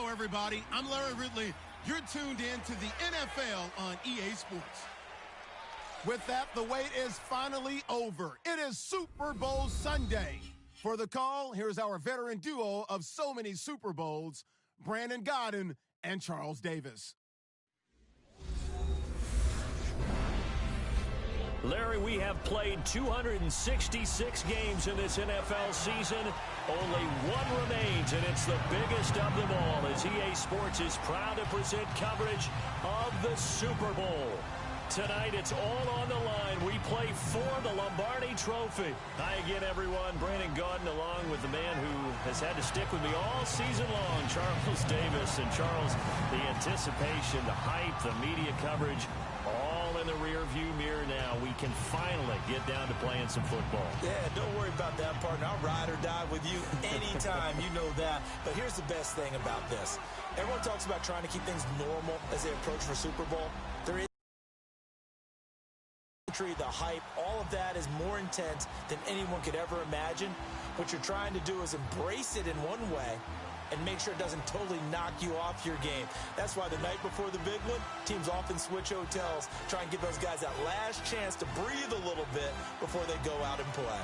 everybody. I'm Larry Ridley. You're tuned in to the NFL on EA Sports. With that, the wait is finally over. It is Super Bowl Sunday. For the call, here's our veteran duo of so many Super Bowls, Brandon Godden and Charles Davis. Larry, we have played 266 games in this NFL season. Only one remains, and it's the biggest of them all, as EA Sports is proud to present coverage of the Super Bowl. Tonight, it's all on the line. We play for the Lombardi Trophy. Hi again, everyone. Brandon Gaudin, along with the man who has had to stick with me all season long, Charles Davis. And Charles, the anticipation, the hype, the media coverage, all in the rearview mirror now. We can finally get down to playing some football. Yeah, don't worry about that, partner. I'll ride or die with you anytime. You know that. But here's the best thing about this. Everyone talks about trying to keep things normal as they approach for Super Bowl. There is the hype, all of that is more intense than anyone could ever imagine. What you're trying to do is embrace it in one way and make sure it doesn't totally knock you off your game. That's why the night before the big one, teams often switch hotels, try and give those guys that last chance to breathe a little bit before they go out and play.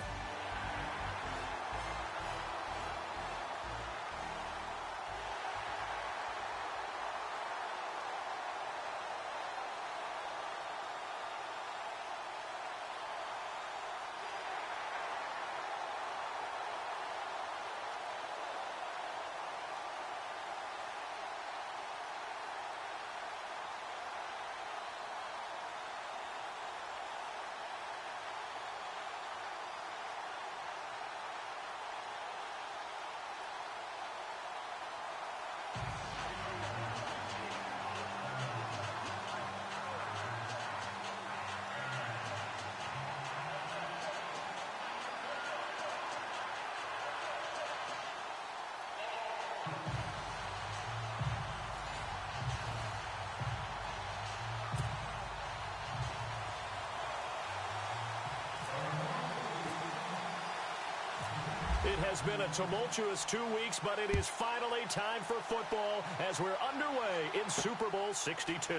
It has been a tumultuous 2 weeks, but it is finally time for football as we're underway in Super Bowl 62.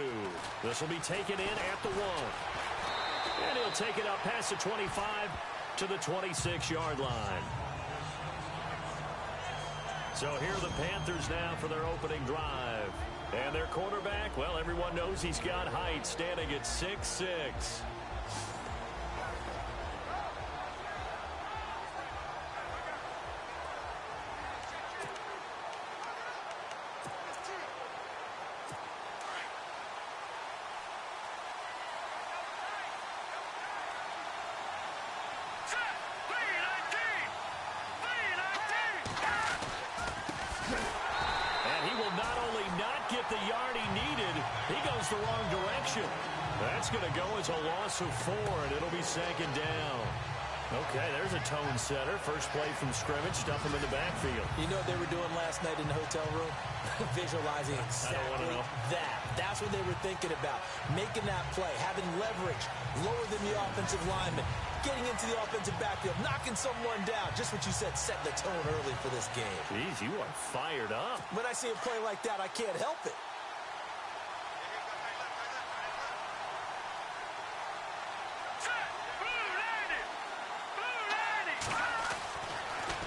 This will be taken in at the 1. And he'll take it up past the 25 to the 26-yard line. So here are the Panthers now for their opening drive. And their quarterback, well, everyone knows he's got height, standing at 6'6". The yard he needed, he goes the wrong direction. That's going to go as a loss of 4, and it'll be second down. Okay, there's a tone setter. First play from scrimmage, stuff him in the backfield. You know what they were doing last night in the hotel room? Visualizing exactly that. That's what they were thinking about. Making that play, having leverage, lower than the offensive lineman, getting into the offensive backfield, knocking someone down. Just what you said, set the tone early for this game. Jeez, you are fired up. When I see a play like that, I can't help it.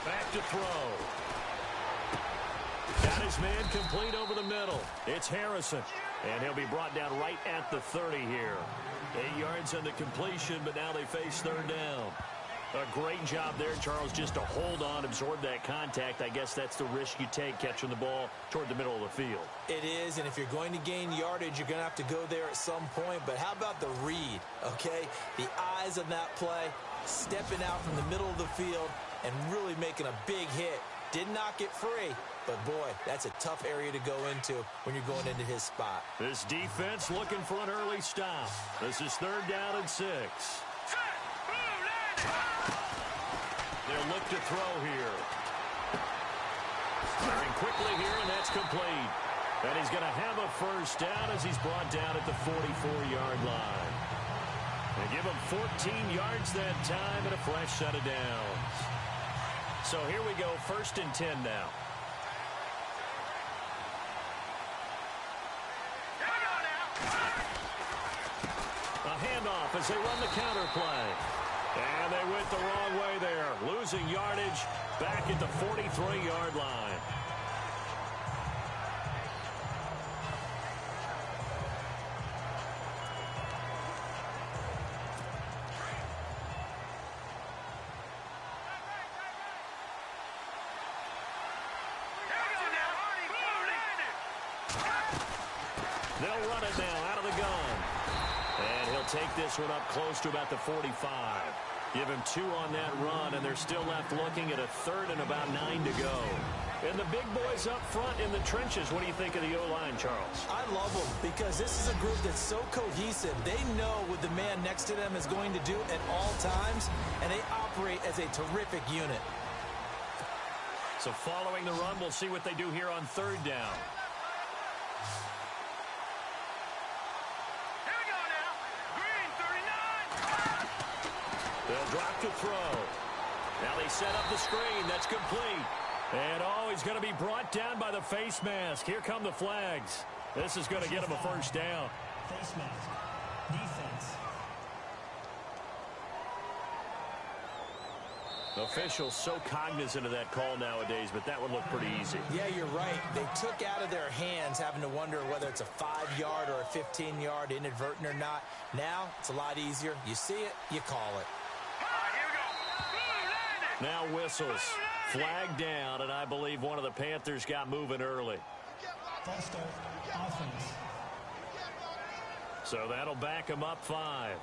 Back to throw. Got his man complete over the middle. It's Harrison. And he'll be brought down right at the 30 here. 8 yards on the completion, but now they face third down. A great job there, Charles, just to hold on, absorb that contact. I guess that's the risk you take catching the ball toward the middle of the field. It is, and if you're going to gain yardage, you're going to have to go there at some point. But how about the read, okay? The eyes on that play, stepping out from the middle of the field and really making a big hit. Did not get free, but boy, that's a tough area to go into when you're going into his spot. This defense looking for an early stop. This is third down and 6. They'll look to throw here. Firing quickly here, and that's complete. And he's going to have a first down as he's brought down at the 44-yard line. They give him 14 yards that time and a fresh set of downs. So here we go, 1st and 10 now. as they run the counter play. And they went the wrong way there, losing yardage back at the 43-yard line. They'll run it now out of the gun. And he'll take this one up close to about the 45. Give him 2 on that run, and they're still left looking at a 3rd and about 9 to go. And the big boys up front in the trenches. What do you think of the O-line, Charles? I love them because this is a group that's so cohesive. They know what the man next to them is going to do at all times, and they operate as a terrific unit. So following the run, we'll see what they do here on 3rd down. They'll drop to throw. Now they set up the screen. That's complete. And, he's going to be brought down by the face mask. Here come the flags. This is going to get him a 1st down. Face mask. Defense. Officials so cognizant of that call nowadays, but that would look pretty easy. Yeah, you're right. They took out of their hands having to wonder whether it's a 5-yard or a 15-yard inadvertent or not. Now, it's a lot easier. You see it, you call it. Now whistles. Flag down, and I believe one of the Panthers got moving early. False start. Offense. So that'll back him up 5.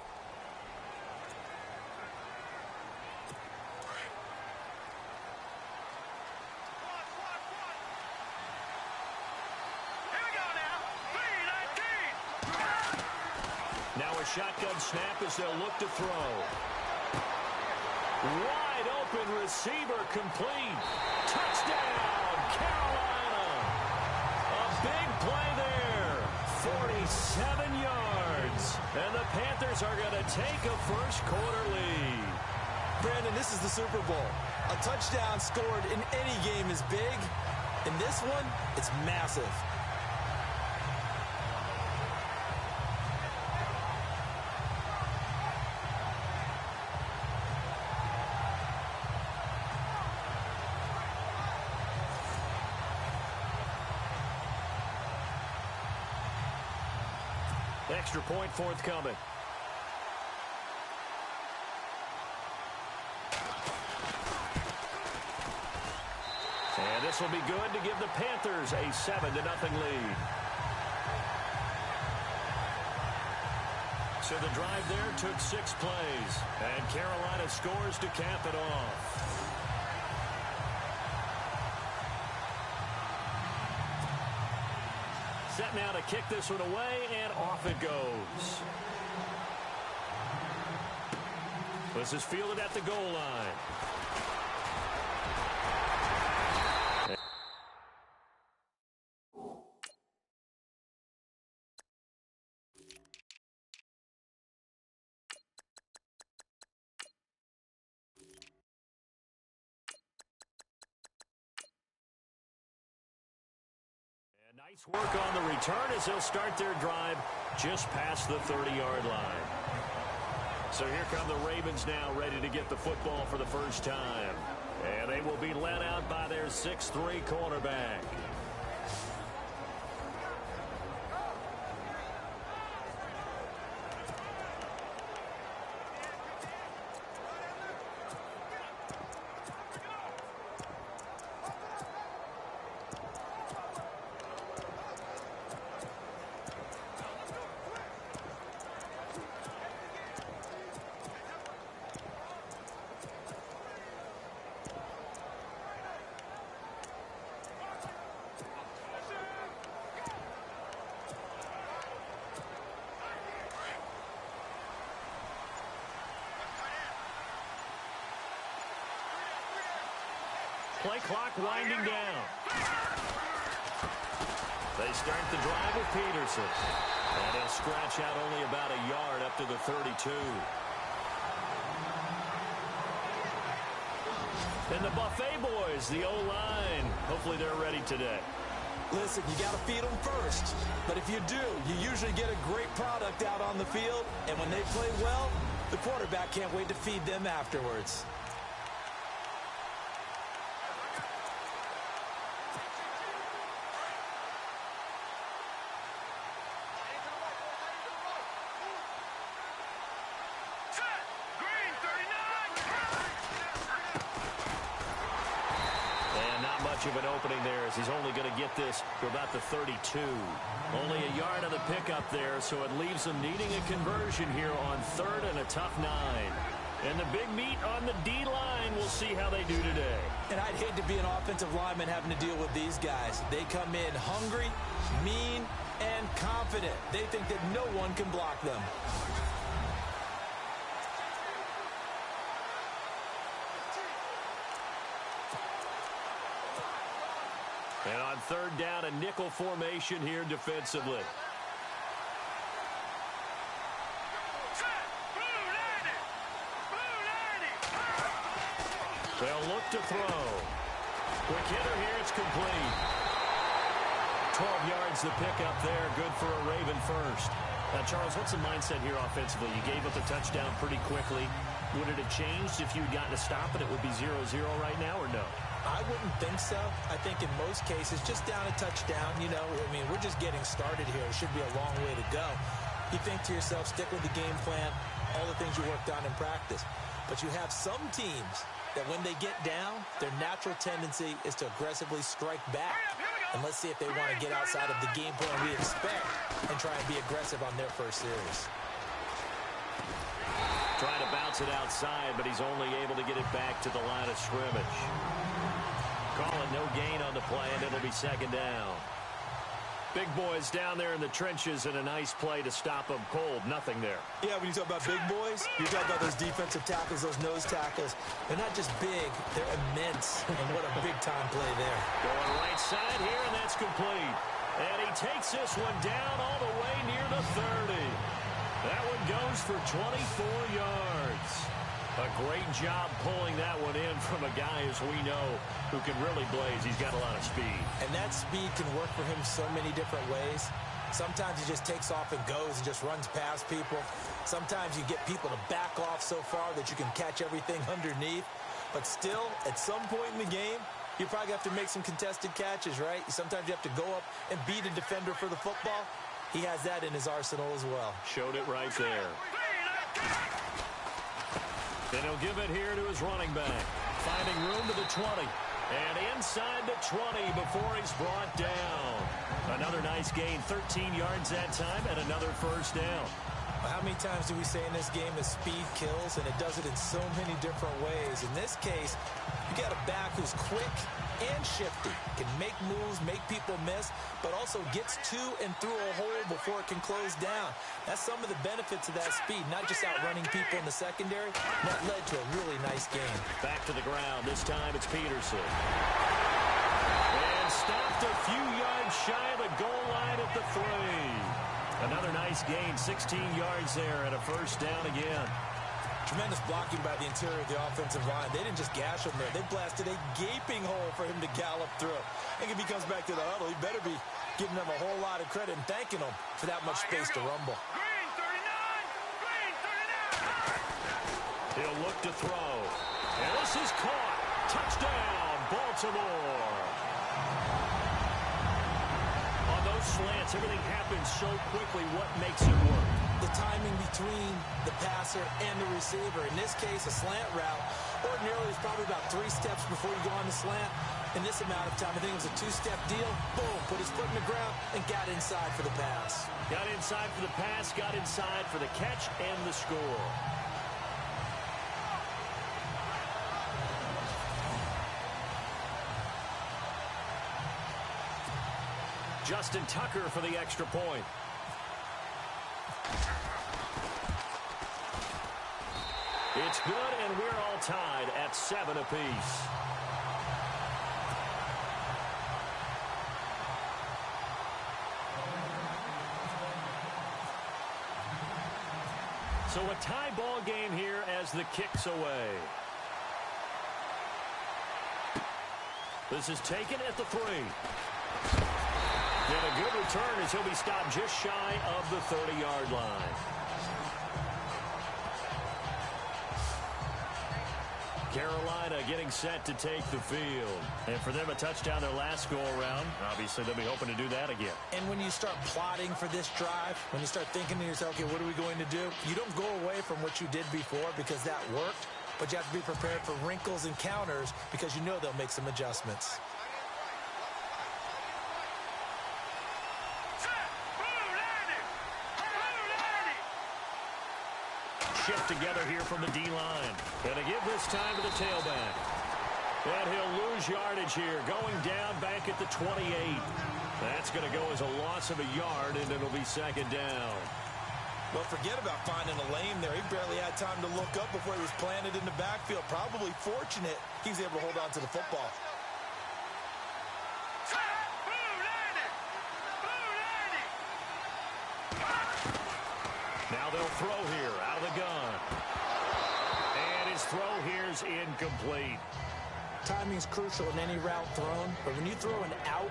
Now a shotgun snap as they'll look to throw. Wide open receiver complete. Touchdown, Carolina. A big play there. 47 yards. And the Panthers are going to take a first-quarter lead. Brandon, this is the Super Bowl. A touchdown scored in any game is big. In this one, it's massive. Extra point forthcoming. And this will be good to give the Panthers a 7-0 lead. So the drive there took 6 plays. And Carolina scores to cap it off. Set now to kick this one away, and off it goes. This is fielded at the goal line. Nice work on the return as they'll start their drive just past the 30-yard line. So here come the Ravens now, ready to get the football for the first time. And they will be led out by their 6'3" cornerback. Play clock winding down. They start the drive with Peterson. And he'll scratch out only about a yard up to the 32. And the Buffet boys, the O-line, hopefully they're ready today. Listen, you got to feed them first. But if you do, you usually get a great product out on the field. And when they play well, the quarterback can't wait to feed them afterwards. Of an opening there as he's only going to get this to about the 32. Only a yard on the pickup there, so it leaves them needing a conversion here on 3rd and a tough 9. And the big meat on the D-line, we'll see how they do today. And I'd hate to be an offensive lineman having to deal with these guys. They come in hungry, mean, and confident. They think that no one can block them. And on 3rd down, a nickel formation here defensively. They'll look to throw. Quick hitter here, it's complete. 12 yards to pick up there, good for a Raven first. Now, Charles, what's the mindset here offensively? You gave up the touchdown pretty quickly. Would it have changed if you had gotten a stop and it would be 0-0 right now, or no? I wouldn't think so. I think in most cases, just down a touchdown, you know, I mean, we're just getting started here. It should be a long way to go. You think to yourself, stick with the game plan, all the things you worked on in practice. But you have some teams that when they get down, their natural tendency is to aggressively strike back. And let's see if they want to get outside of the game plan we expect and try and be aggressive on their first series. Trying to bounce it outside, but he's only able to get it back to the line of scrimmage. Call it no gain on the play, and it'll be 2nd down. Big boys down there in the trenches, and a nice play to stop them cold. Nothing there. Yeah, when you talk about big boys, you're talking about those defensive tackles, those nose tackles. They're not just big, they're immense. And what a big-time play there. Going right side here, and that's complete. And he takes this one down all the way near the 30. That one goes for 24 yards. A great job pulling that one in from a guy, as we know, who can really blaze. He's got a lot of speed. And that speed can work for him so many different ways. Sometimes he just takes off and goes and just runs past people. Sometimes you get people to back off so far that you can catch everything underneath. But still, at some point in the game, you probably have to make some contested catches, right? Sometimes you have to go up and beat a defender for the football. He has that in his arsenal as well. Showed it right there. Then he'll give it here to his running back. Finding room to the 20. And inside the 20 before he's brought down. Another nice gain, 13 yards that time, and another first down. How many times do we say in this game that speed kills, and it does it in so many different ways? In this case, you got a back who's quick and shifty, can make moves, make people miss, but also gets to and through a hole before it can close down. That's some of the benefits of that speed, not just outrunning people in the secondary. That led to a really nice game. Back to the ground. This time it's Peterson. And stopped a few yards shy of the goal line at the 3. Another nice gain, 16 yards there, and a first down again. Tremendous blocking by the interior of the offensive line. They didn't just gash him there. They blasted a gaping hole for him to gallop through. I think if he comes back to the huddle, he better be giving them a whole lot of credit and thanking them for that much space to rumble. Green 39! He'll look to throw. And this is caught. Touchdown, Baltimore. On those slants, everything happens so quickly. What makes it work? The timing between the passer and the receiver. In this case, a slant route. Ordinarily, it's probably about 3 steps before you go on the slant. In this amount of time, I think it was a 2-step deal. Boom, put his foot in the ground and got inside for the pass. Got inside for the pass, got inside for the catch and the score. Justin Tucker for the extra point. It's good, and we're all tied at 7 apiece. So a tie ball game here as the kick's away. This is taken at the 3. And a good return as he'll be stopped just shy of the 30-yard line. Carolina getting set to take the field. And for them, a touchdown their last go-around. Obviously, they'll be hoping to do that again. And when you start plotting for this drive, when you start thinking to yourself, okay, what are we going to do? You don't go away from what you did before because that worked, but you have to be prepared for wrinkles and counters because you know they'll make some adjustments. Shift together here from the D-line. Gonna give this time to the tailback. And he'll lose yardage here, going down back at the 28. That's going to go as a loss of a yard, and it'll be second down. Well, forget about finding a lane there. He barely had time to look up before he was planted in the backfield. Probably fortunate he was able to hold on to the football. Now they'll throw here out of the gun. And his throw here's incomplete. Timing's crucial in any route thrown, but when you throw an out,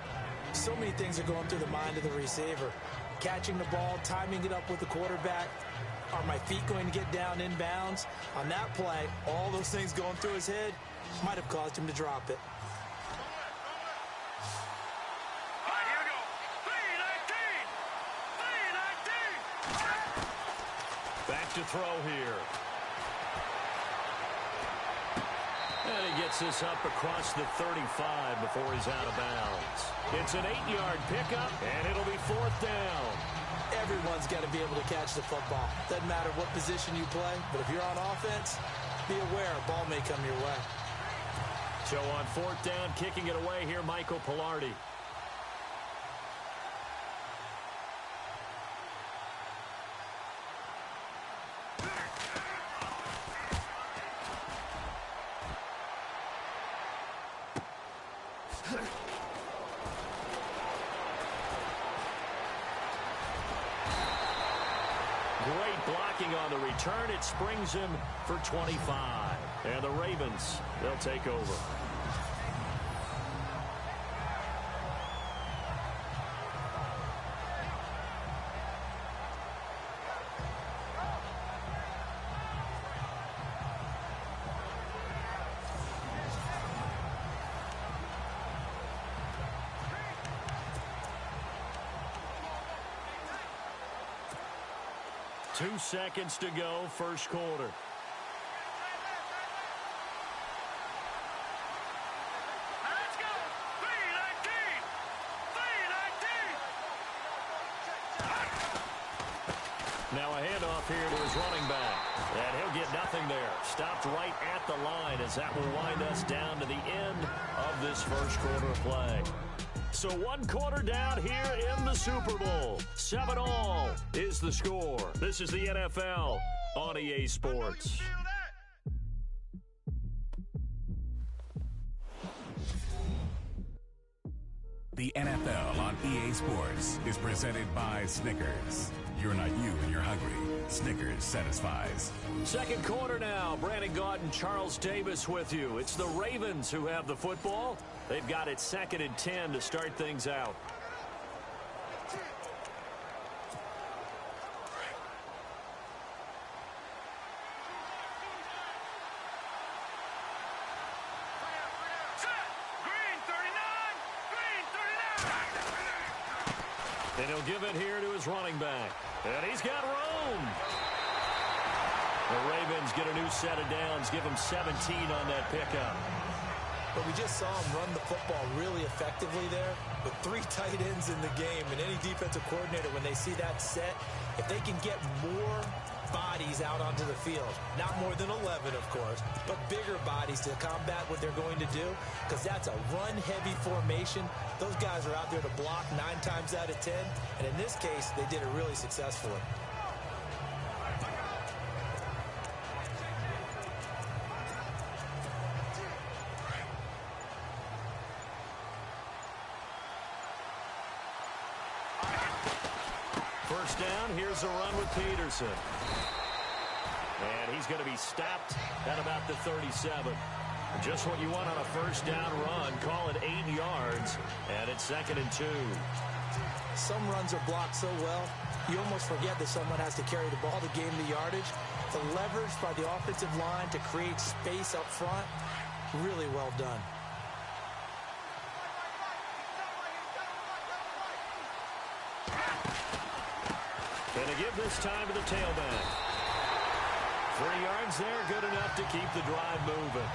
so many things are going through the mind of the receiver. Catching the ball, timing it up with the quarterback. Are my feet going to get down inbounds? On that play, all those things going through his head might have caused him to drop it. Back to throw here. And he gets this up across the 35 before he's out of bounds. It's an 8-yard pickup, and it'll be fourth down. Everyone's got to be able to catch the football. Doesn't matter what position you play, but if you're on offense, be aware a ball may come your way. So on fourth down, kicking it away here, Michael Pilardi. Great blocking on the return. It springs him for 25. And the Ravens, they'll take over. Two seconds to go, first quarter. Let's go! 3-19! Now a handoff here to his running back. And he'll get nothing there. Stopped right at the line as that will wind us down to the end of this first quarter of play. So one quarter down here in the Super Bowl. 7-all is the score. This is the NFL on EA Sports. The NFL on EA Sports is presented by Snickers. You're not you when you're hungry. Snickers satisfies. Second quarter now. Brandon Gaudin and Charles Davis with you. It's the Ravens who have the football. They've got it 2nd and 10 to start things out. And he'll give it here to his running back. And he's got room. The Ravens get a new set of downs. Give him 17 on that pickup. But we just saw him run the football really effectively there with 3 tight ends in the game. And any defensive coordinator, when they see that set, if they can get more bodies out onto the field, not more than 11, of course, but bigger bodies to combat what they're going to do, because that's a run-heavy formation. Those guys are out there to block 9 times out of 10, and in this case, they did it really successfully. First down, here's a run with Peterson. And he's going to be stopped at about the 37. Just what you want on a first down run. Call it 8 yards, and it's 2nd and 2. Some runs are blocked so well, you almost forget that someone has to carry the ball to gain the yardage. The leverage by the offensive line to create space up front, really well done. Going to give this time to the tailback. 3 yards there, good enough to keep the drive moving.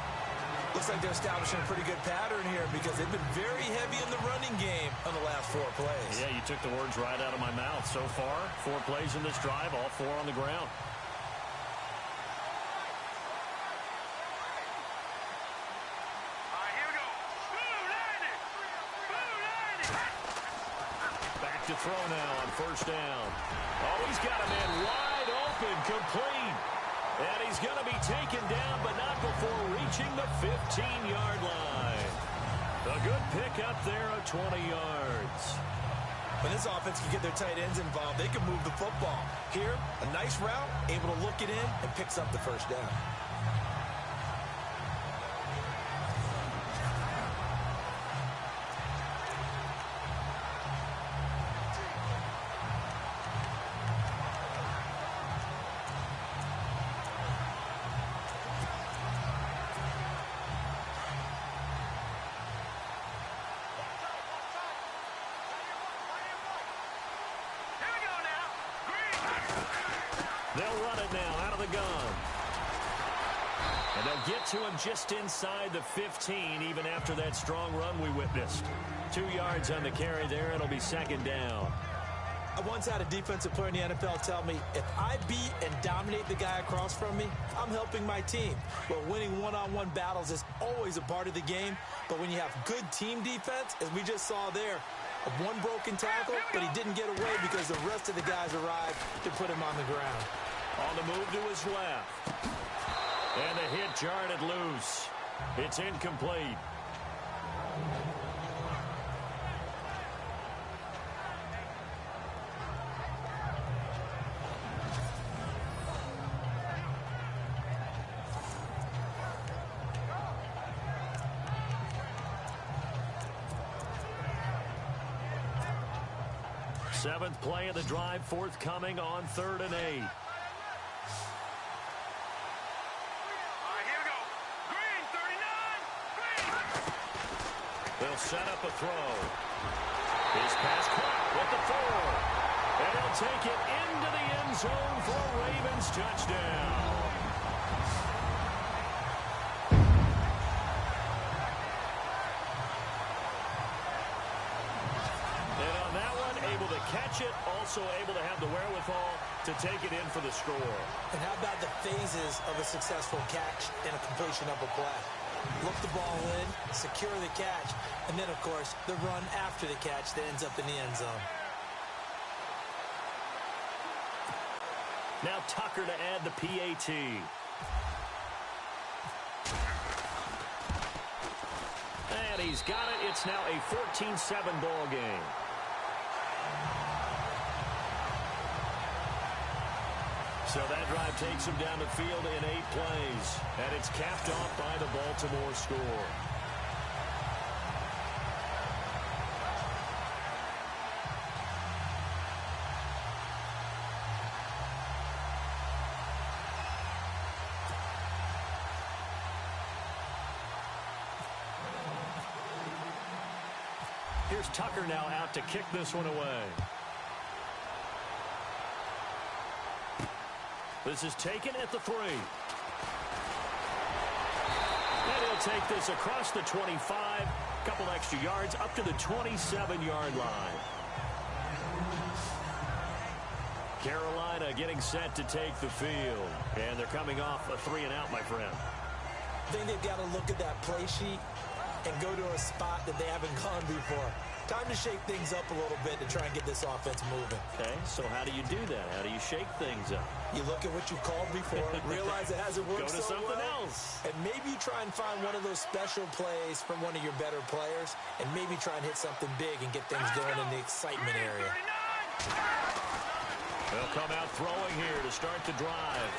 Looks like they're establishing a pretty good pattern here because they've been very heavy in the running game on the last 4 plays. Yeah, you took the words right out of my mouth. So far, 4 plays in this drive, all 4 on the ground. Here we go. Back to throw now on first down. Oh, he's got a man wide open, complete. And he's going to be taken down, but not before reaching the 15-yard line. A good pick up there of 20 yards. When this offense can get their tight ends involved, they can move the football. Here, a nice route, able to look it in, and picks up the first down. They'll run it now out of the gun. And they'll get to him just inside the 15, even after that strong run we witnessed. 2 yards on the carry there. It'll be 2nd down. I once had a defensive player in the NFL tell me, if I beat and dominate the guy across from me, I'm helping my team. Well, winning one-on-one battles is always a part of the game, but when you have good team defense, as we just saw there, one broken tackle, but he didn't get away because the rest of the guys arrived to put him on the ground. On the move to his left. And the hit jarred it loose. It's incomplete. Seventh play of the drive forthcoming on 3rd and 8. They'll set up a throw. His pass caught with the 4. And he'll take it into the end zone for a Ravens touchdown. And on that one, able to catch it, also able to have the wherewithal to take it in for the score. And how about the phases of a successful catch and a completion of a play? Look the ball in, secure the catch, and then, of course, the run after the catch that ends up in the end zone. Now Tucker to add the PAT. And he's got it. It's now a 14-7 ball game. So that drive takes him down the field in 8 plays. And it's capped off by the Baltimore score. Here's Tucker now out to kick this one away. This is taken at the 3. And he'll take this across the 25. Couple extra yards up to the 27-yard line. Carolina getting set to take the field. And they're coming off a 3-and-out, my friend. I think they've got to look at that play sheet and go to a spot that they haven't gone before. Time to shake things up a little bit to try and get this offense moving. Okay, so how do you do that? How do you shake things up? You look at what you called before, realize it hasn't worked Go to so something well, else. and maybe try and find one of those special plays from one of your better players, and maybe try and hit something big and get things going in the excitement area. They'll come out throwing here to start the drive.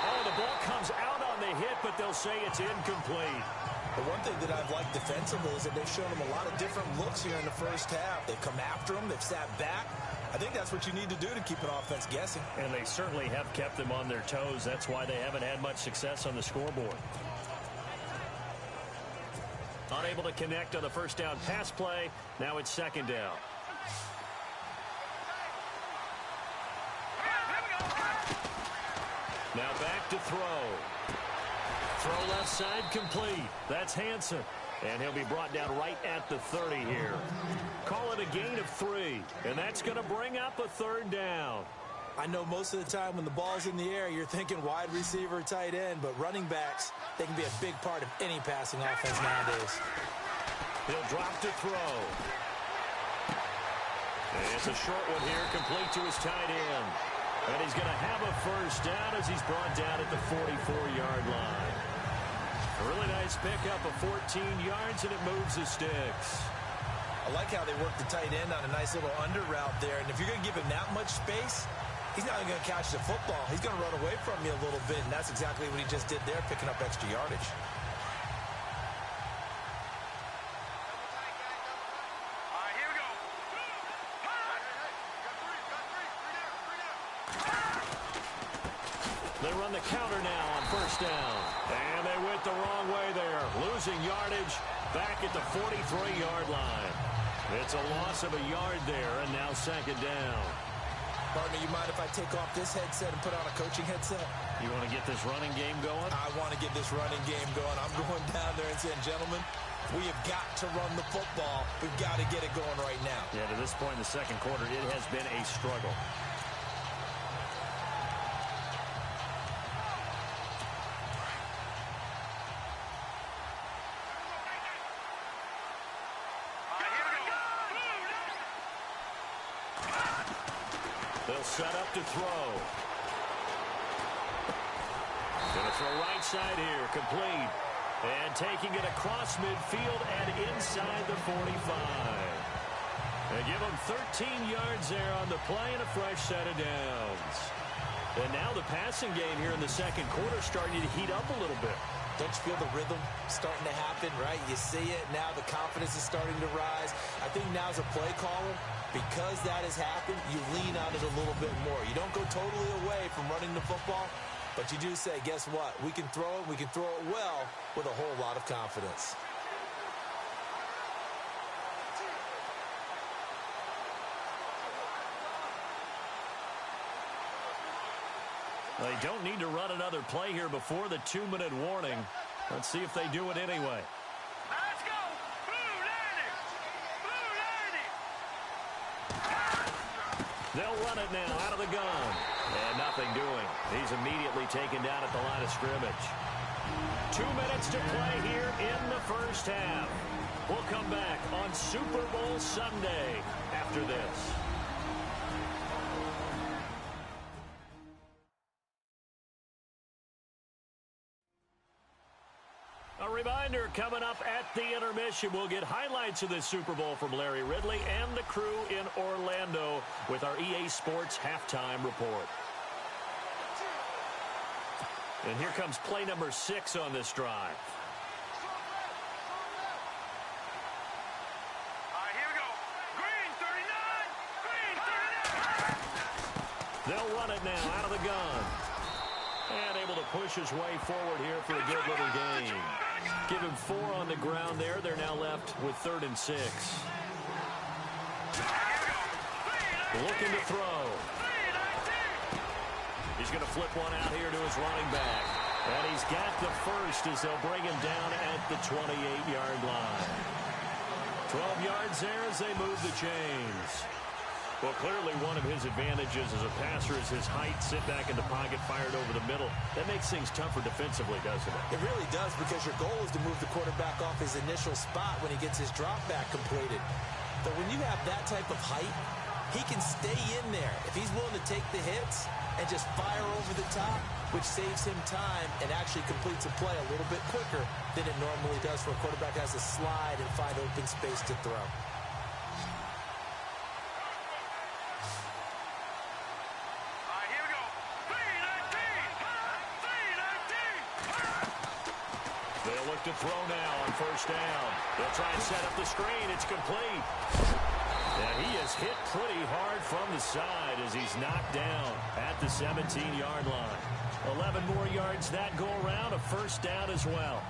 Oh, the ball comes out on the hit, but they'll say it's incomplete. The one thing that I've liked defensively is that they've shown them a lot of different looks here in the first half. They've come after them. They've sat back. I think that's what you need to do to keep an offense guessing. And they certainly have kept them on their toes. That's why they haven't had much success on the scoreboard. Unable to connect on the first down pass play. Now it's second down. Now back to throw. Throw left side complete. That's Hansen. And he'll be brought down right at the 30 here. Call it a gain of 3. And that's going to bring up a third down. I know most of the time when the ball's in the air, you're thinking wide receiver, tight end. But running backs, they can be a big part of any passing offense nowadays. He'll drop to throw. And it's a short one here, complete to his tight end. And he's going to have a first down as he's brought down at the 44-yard line. A really nice pickup of 14 yards, and it moves the sticks. I like how they work the tight end on a nice little under route there. And if you're going to give him that much space, he's not even going to catch the football. He's going to run away from you a little bit, and that's exactly what he just did there, picking up extra yardage. They run the counter now on first down. And they went the wrong way there. Losing yardage back at the 43-yard line. It's a loss of a yard there, and now second down. Partner, you mind if I take off this headset and put on a coaching headset? You want to get this running game going? I want to get this running game going. I'm going down there and saying, gentlemen, we have got to run the football. We've got to get it going right now. Yeah, to this point in the second quarter, it has been a struggle. They'll set up to throw. Gonna throw right side here, complete. And taking it across midfield and inside the 45. They give them 13 yards there on the play and a fresh set of downs. And now the passing game here in the second quarter starting to heat up a little bit. Don't you feel the rhythm starting to happen, right? You see it. Now the confidence is starting to rise. I think now's a play caller. Because that has happened, you lean on it a little bit more. You don't go totally away from running the football, but you do say, guess what? We can throw it. We can throw it well with a whole lot of confidence. They don't need to run another play here before the 2-minute warning. Let's see if they do it anyway. Let's go! Blue 90! Blue 90! They'll run it now out of the gun. And nothing doing. He's immediately taken down at the line of scrimmage. 2 minutes to play here in the first half. We'll come back on Super Bowl Sunday after this. A reminder, coming up at the intermission, we'll get highlights of this Super Bowl from Larry Ridley and the crew in Orlando with our EA Sports Halftime Report. And here comes play number 6 on this drive. All right, here we go. Green 39! Green 39! They'll run it now out of the gun. And able to push his way forward here for a good little gain. Give him 4 on the ground there. They're now left with 3rd and 6. Looking to throw. He's going to flip one out here to his running back. And he's got the first as they'll bring him down at the 28-yard line. 12 yards there as they move the chains. Well, clearly one of his advantages as a passer is his height, sit back in the pocket, fired over the middle. That makes things tougher defensively, doesn't it? It really does, because your goal is to move the quarterback off his initial spot when he gets his drop back completed. But when you have that type of height, he can stay in there. If he's willing to take the hits and just fire over the top, which saves him time and actually completes a play a little bit quicker than it normally does, where a quarterback has to slide and find open space to throw. They'll look to throw now on first down. They'll try and set up the screen. It's complete. Yeah, he is hit pretty hard from the side as he's knocked down at the 17-yard line. 11 more yards that go around, a first down as well.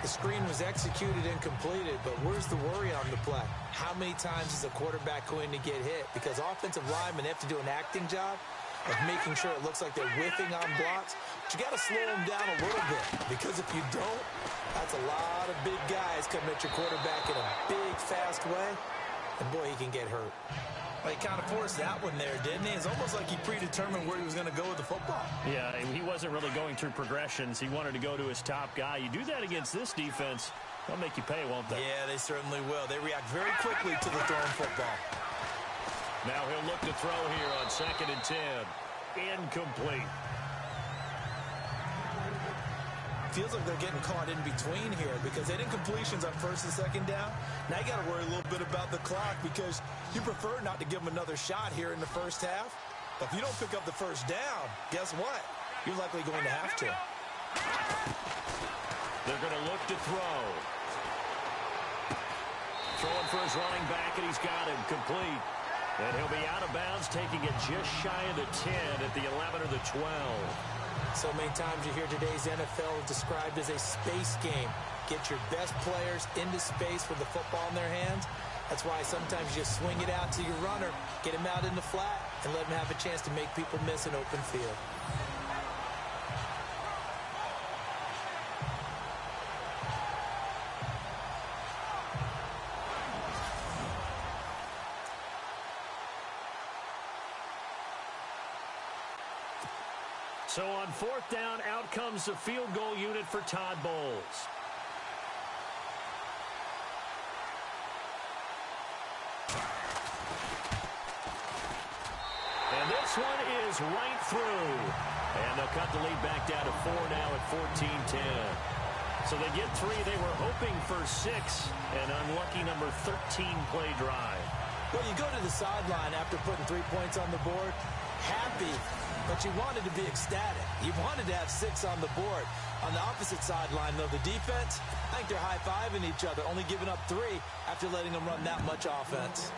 The screen was executed and completed, but where's the worry on the play? How many times is a quarterback going to get hit? Because offensive linemen have to do an acting job of making sure it looks like they're whiffing on blocks. But you got to slow them down a little bit, because if you don't, that's a lot of big guys coming at your quarterback in a big, fast way. And, boy, he can get hurt. Well, he kind of forced that one there, didn't he? It's almost like he predetermined where he was going to go with the football. Yeah, he wasn't really going through progressions. He wanted to go to his top guy. You do that against this defense, they'll make you pay, won't they? Yeah, they certainly will. They react very quickly to the thrown football. Now he'll look to throw here on 2nd and 10. Incomplete. Feels like they're getting caught in between here because they didn't completions on 1st and 2nd down. Now you got to worry a little bit about the clock because you prefer not to give them another shot here in the first half. But if you don't pick up the first down, guess what? You're likely going to have to. They're going to look to throw. Throwing for his running back, and he's got him complete. And he'll be out of bounds, taking it just shy of the 10 at the 11 or the 12. So many times you hear today's NFL described as a space game. Get your best players into space with the football in their hands. That's why sometimes you just swing it out to your runner, get him out in the flat, and let him have a chance to make people miss an open field. So on 4th down, out comes the field goal unit for Todd Bowles. And this one is right through. And they'll cut the lead back down to 4 now at 14-10. So they get 3. They were hoping for 6. An unlucky number 13 play drive. Well, you go to the sideline after putting 3 points on the board, happy, but you wanted to be ecstatic. You wanted to have 6 on the board. On the opposite sideline, though, the defense, I think they're high-fiving each other, only giving up 3 after letting them run that much offense.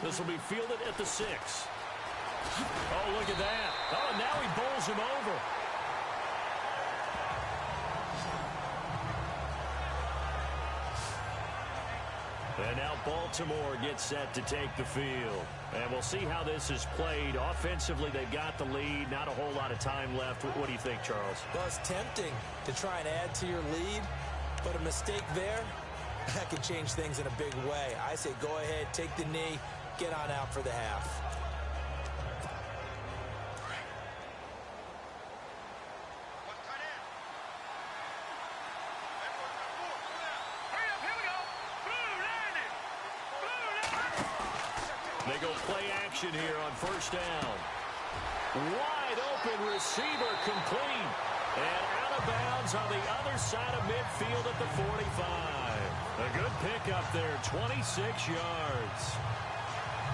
This will be fielded at the 6. Oh, look at that. Oh, now he bowls him over. And now Baltimore gets set to take the field. And we'll see how this is played. Offensively, they've got the lead. Not a whole lot of time left. What do you think, Charles? Well, it's tempting to try and add to your lead, but a mistake there, that could change things in a big way. I say go ahead, take the knee, get on out for the half. They go play action here on 1st down. Wide open receiver complete. And out of bounds on the other side of midfield at the 45. A good pickup there, 26 yards.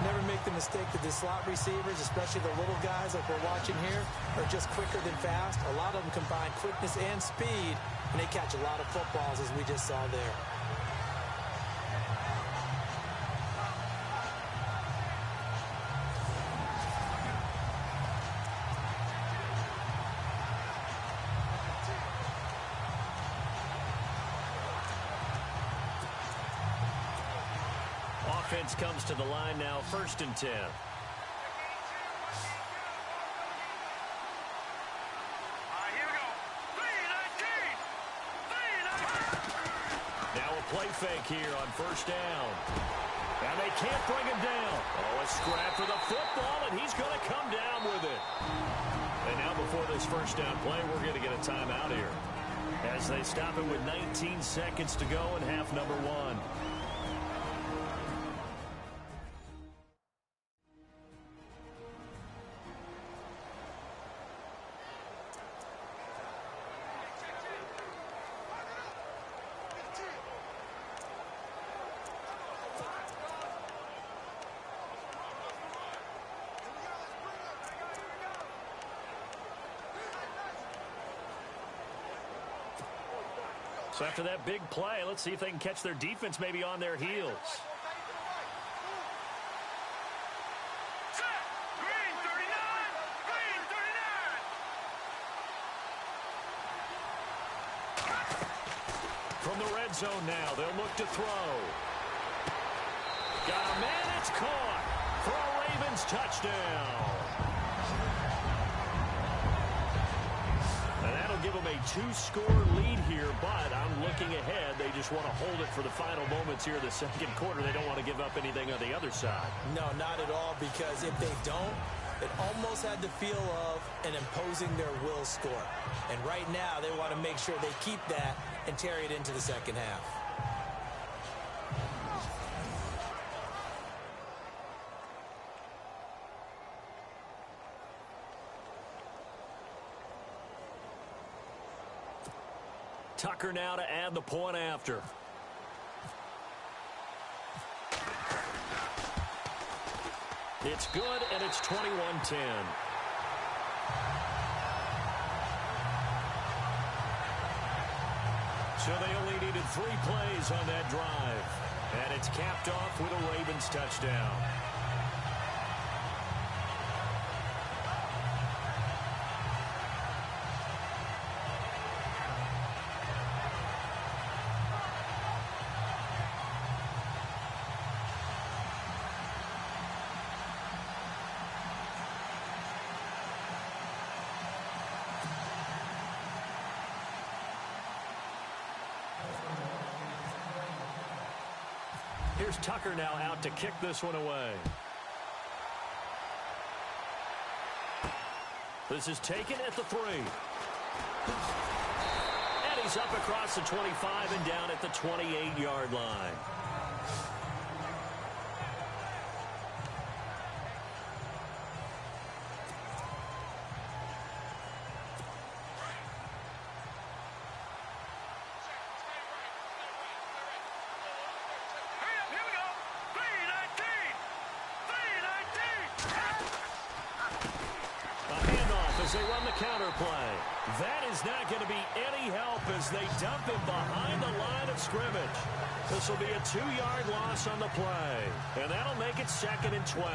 Never make the mistake that the slot receivers, especially the little guys like we're watching here, are just quicker than fast. A lot of them combine quickness and speed, and they catch a lot of footballs, as we just saw there. Offense comes to the line now, 1st and 10. Now a play fake here on 1st down. And they can't bring him down. Oh, a scrap for the football, and he's going to come down with it. And now before this 1st down play, we're going to get a timeout here, as they stop it with 19 seconds to go in half number 1. So after that big play, let's see if they can catch their defense maybe on their heels. Set. Green 39. Green 39. From the red zone now, they'll look to throw. Got a man, it's caught for a Ravens touchdown. And that'll give them a 2-score lead here, but I'm looking ahead. They just want to hold it for the final moments here of the second quarter. They don't want to give up anything on the other side. No, not at all, because if they don't, it almost had the feel of an imposing their will score. And right now, they want to make sure they keep that and carry it into the second half. Tucker now to add the point after. It's good, and it's 21-10. So they only needed 3 plays on that drive. And it's capped off with a Ravens touchdown. Here's Tucker now out to kick this one away. This is taken at the 3. And he's up across the 25 and down at the 28-yard line. They run the counter play. That is not going to be any help as they dump him behind the line of scrimmage. This will be a 2-yard loss on the play, and that'll make it 2nd and 12.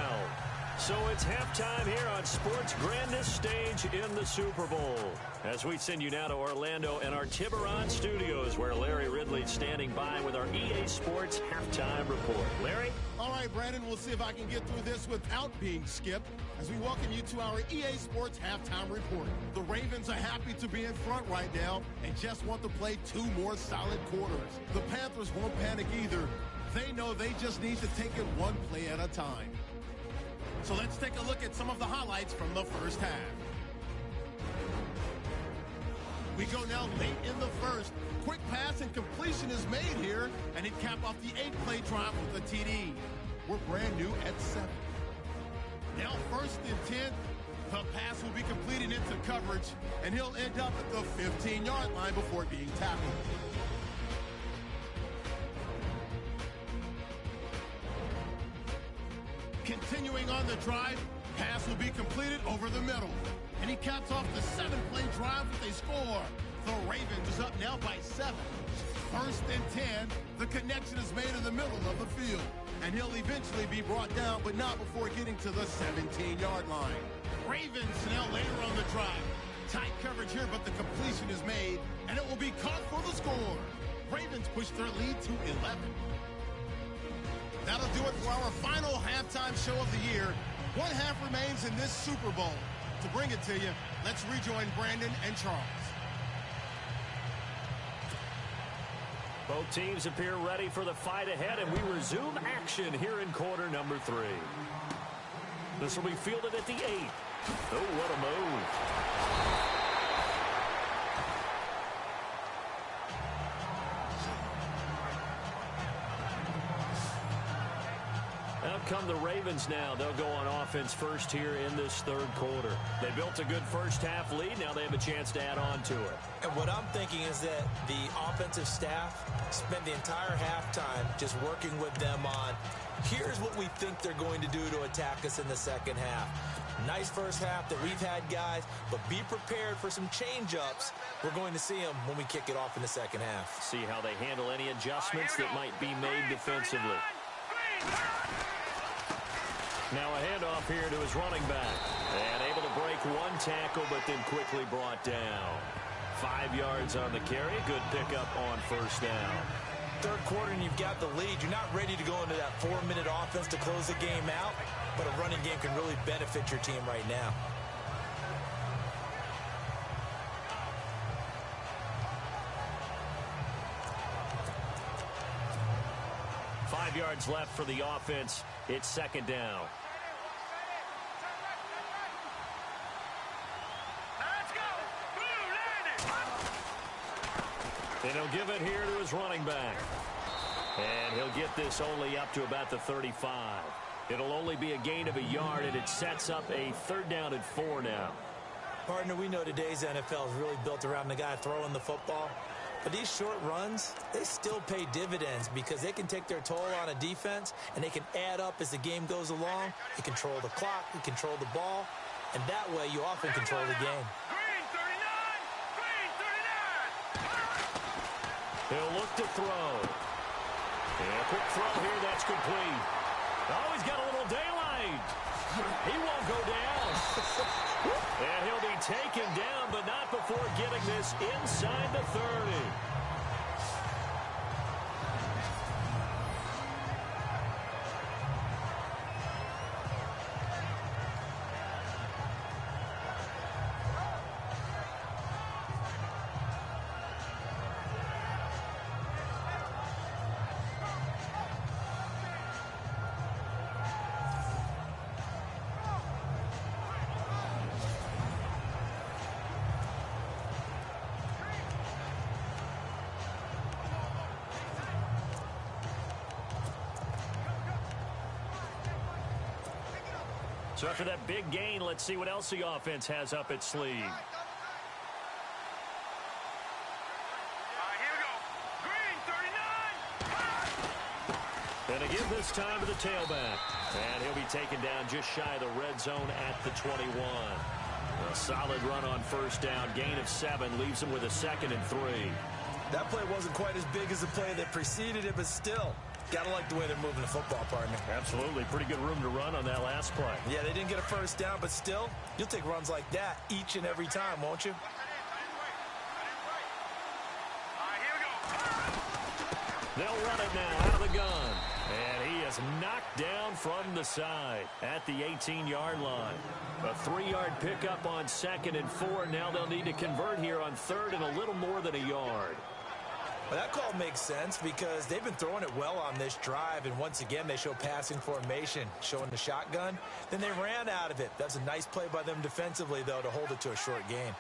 So it's halftime here on sports' grandest stage in the Super Bowl. As we send you now to Orlando and our Tiburon studios, where Larry Ridley's standing by with our EA Sports halftime report. Larry? All right, Brandon, we'll see if I can get through this without being skipped as we welcome you to our EA Sports halftime report. The Ravens are happy to be in front right now and just want to play 2 more solid quarters. The Panthers won't panic either. They know they just need to take it 1 play at a time. So let's take a look at some of the highlights from the first half. We go now late in the first. Quick pass and completion is made here, and it capped off the 8-play drive with a TD. We're brand new at 7. Now 1st and 10. The pass will be completed into coverage, and he'll end up at the 15-yard line before being tackled. Continuing on the drive, pass will be completed over the middle. And he caps off the 7-play drive with a score. The Ravens is up now by 7. 1st and 10. The connection is made in the middle of the field. And he'll eventually be brought down, but not before getting to the 17-yard line. Ravens now later on the drive. Tight coverage here, but the completion is made. And it will be caught for the score. Ravens push their lead to 11. That'll do it for our final halftime show of the year. 1 half remains in this Super Bowl. To bring it to you, let's rejoin Brandon and Charles. Both teams appear ready for the fight ahead, and we resume action here in quarter number 3. This will be fielded at the 8. Oh, what a move. Now come the Ravens now. They'll go on offense first here in this third quarter. They built a good first-half lead. Now they have a chance to add on to it. And what I'm thinking is that the offensive staff spent the entire halftime just working with them on, here's what we think they're going to do to attack us in the second half. Nice first half that we've had, guys, but be prepared for some change-ups. We're going to see them when we kick it off in the second half. See how they handle any adjustments that might be made defensively. Now a handoff here to his running back. And able to break one tackle, but then quickly brought down. 5 yards on the carry. Good pickup on first down. Third quarter and you've got the lead. You're not ready to go into that 4-minute offense to close the game out, but a running game can really benefit your team right now. Five yards left for the offense. It's second down. And he'll give it here to his running back. And he'll get this only up to about the 35. It'll only be a gain of a yard, and it sets up a third down and 4 now. Partner, we know today's NFL is really built around the guy throwing the football. But these short runs, they still pay dividends because they can take their toll on a defense, and they can add up as the game goes along. You control the clock, you control the ball, and that way you often control the game. He'll look to throw. And a quick throw here, that's complete. Oh, he's got a little daylight. He won't go down. And he'll be taken down, but not before getting this inside the 30. So after that big gain, let's see what else the offense has up its sleeve. Here we go. Green, 39. And again this time to the tailback. And he'll be taken down just shy of the red zone at the 21. A solid run on first down. Gain of 7 leaves him with a 2nd and 3. That play wasn't quite as big as the play that preceded it, but still, got to like the way they're moving the football, partner. Absolutely. Pretty good room to run on that last play. Yeah, they didn't get a first down, but still, you'll take runs like that each and every time, won't you? Here we go. They'll run it now out of the gun. And he is knocked down from the side at the 18-yard line. A 3-yard pickup on 2nd and 4. Now they'll need to convert here on 3rd and a little more than a yard. Well, that call makes sense because they've been throwing it well on this drive, and once again they show passing formation, showing the shotgun. Then they ran out of it. That's a nice play by them defensively, though, to hold it to a short gain.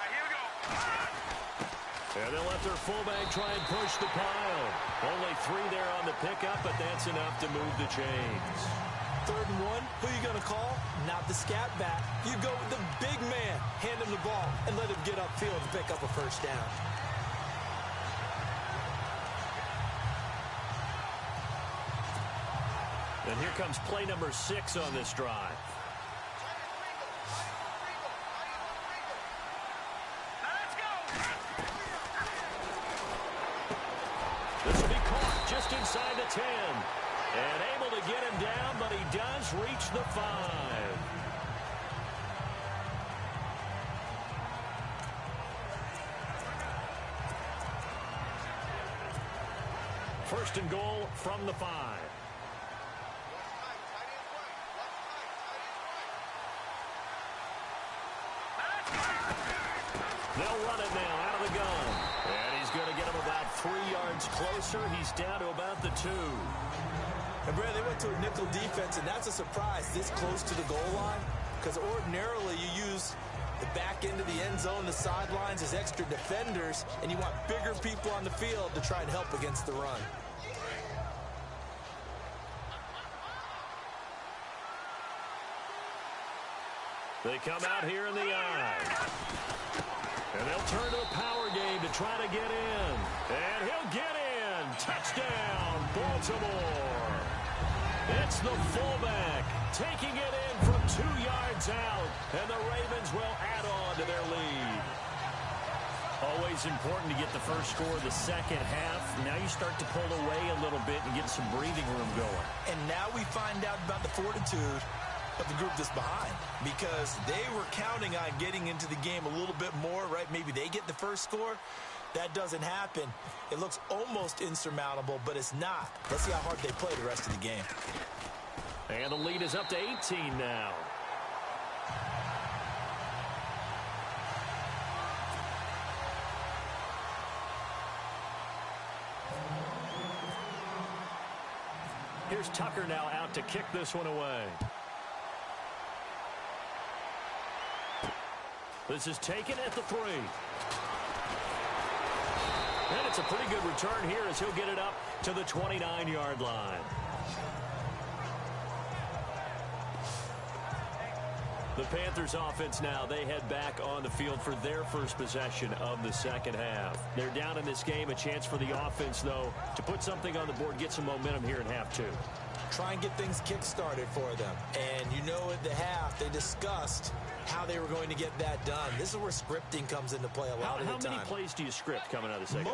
Here we go. And they'll let their fullback try and push the pile. Only 3 there on the pickup, but that's enough to move the chains. 3rd and 1, who are you going to call? Not the scat back. You go with the big man, hand him the ball, and let him get upfield and pick up a first down. And here comes play number 6 on this drive. Let's go. This will be caught just inside the 10. And able to get him down, but he does reach the 5. First and goal from the 5. They'll run it now out of the gun. And he's going to get him about 3 yards closer. He's down to about the 2. And, Brad, they went to a nickel defense, and that's a surprise this close to the goal line because ordinarily you use the back end of the end zone, the sidelines as extra defenders, and you want bigger people on the field to try and help against the run. They come out here in the I. And they'll turn to the power game to try to get in. And he'll get in. Touchdown, Baltimore. It's the fullback taking it in from 2 yards out. And the Ravens will add on to their lead. Always important to get the first score of the second half. Now you start to pull away a little bit and get some breathing room going. And now we find out about the fortitude of the group that's behind, because they were counting on getting into the game a little bit more, right? Maybe they get the first score. That doesn't happen. It looks almost insurmountable, but it's not. Let's see how hard they play the rest of the game. And the lead is up to 18 now. Here's Tucker now out to kick this one away. This is taken at the 3. And it's a pretty good return here as he'll get it up to the 29-yard line. The Panthers offense now, they head back on the field for their first possession of the second half. They're down in this game. A chance for the offense, though, to put something on the board, get some momentum here in half 2. Try and get things kick-started for them. And you know at the half, they discussed how they were going to get that done. This is where scripting comes into play a lot of the time. How many plays do you script coming out of the second?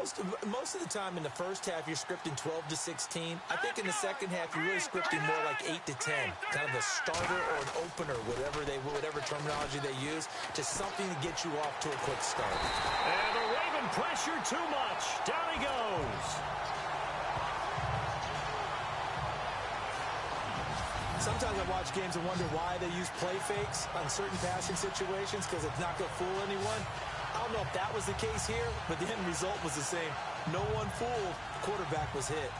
Most of the time in the first half, you're scripting 12 to 16. I think in the second half, you're really scripting more like 8 to 10. Kind of a starter or an opener, whatever terminology they use, just something to get you off to a quick start. And the Raven pressure too much. Down he goes. Sometimes I watch games and wonder why they use play fakes on certain passing situations, because it's not going to fool anyone. I don't know if that was the case here, but the end result was the same. No one fooled. The quarterback was hit.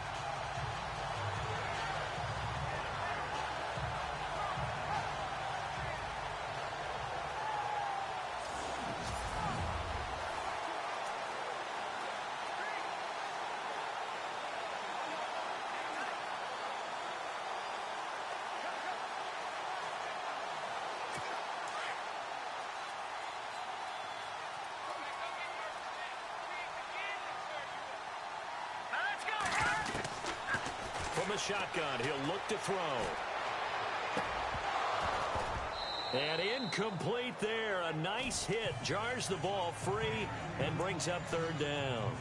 From the shotgun, he'll look to throw. And incomplete there. A nice hit. Jars the ball free and brings up third down.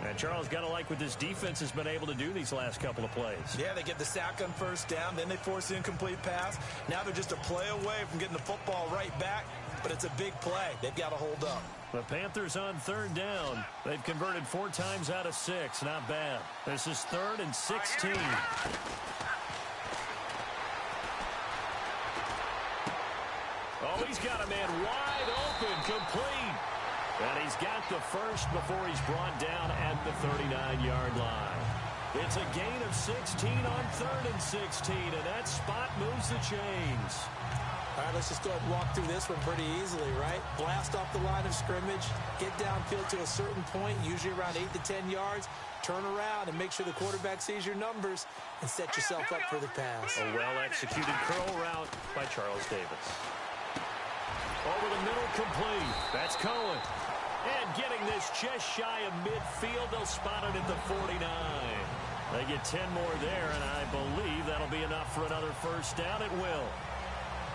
And Charles, got to like what this defense has been able to do these last couple of plays. Yeah, they get the sack on first down. Then they force the incomplete pass. Now they're just a play away from getting the football right back. But it's a big play. They've got to hold up. The Panthers on third down. They've converted 4 times out of 6. Not bad. This is 3rd and 16. Oh, he's got a man wide open, complete. And he's got the first before he's brought down at the 39-yard line. It's a gain of 16 on 3rd and 16, and that spot moves the chains. All right, let's just go ahead and walk through this one pretty easily, right? Blast off the line of scrimmage, get downfield to a certain point, usually around 8 to 10 yards, turn around and make sure the quarterback sees your numbers and set yourself up for the pass. A well-executed curl route by Charles Davis. Over the middle, complete. That's Cohen. And getting this just shy of midfield, they'll spot it at the 49. They get 10 more there, and I believe that'll be enough for another first down. It will.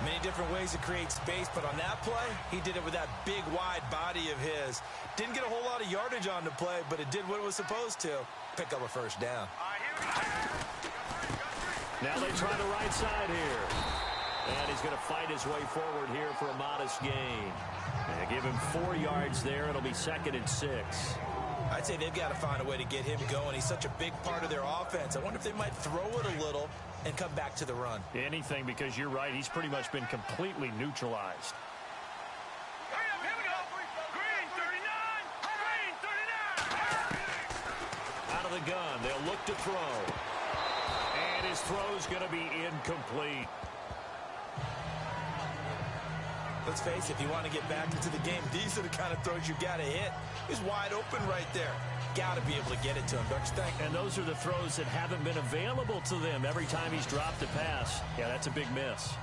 Many different ways to create space, but on that play, he did it with that big, wide body of his. Didn't get a whole lot of yardage on the play, but it did what it was supposed to. Pick up a first down. Now they try the right side here. And he's going to fight his way forward here for a modest gain. And give him 4 yards there. It'll be 2nd and 6. I'd say they've got to find a way to get him going. He's such a big part of their offense. I wonder if they might throw it a little and come back to the run. Anything, because you're right. He's pretty much been completely neutralized. Here we go. Green 39. Green 39. Out of the gun. They'll look to throw. And his throw's going to be incomplete. Let's face it, if you want to get back into the game, these are the kind of throws you got to hit. He's wide open right there. Got to be able to get it to him, don't you think? And those are the throws that haven't been available to them every time he's dropped a pass. Yeah, that's a big miss.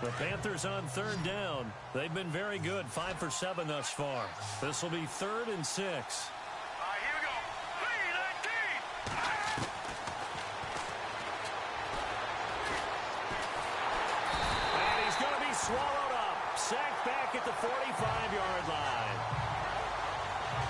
The Panthers on third down. They've been very good, 5 for 7 thus far. This will be 3rd and 6. All right, here we go. 3-19. And he's going to be swallowed up. Sacked back at the 45-yard line.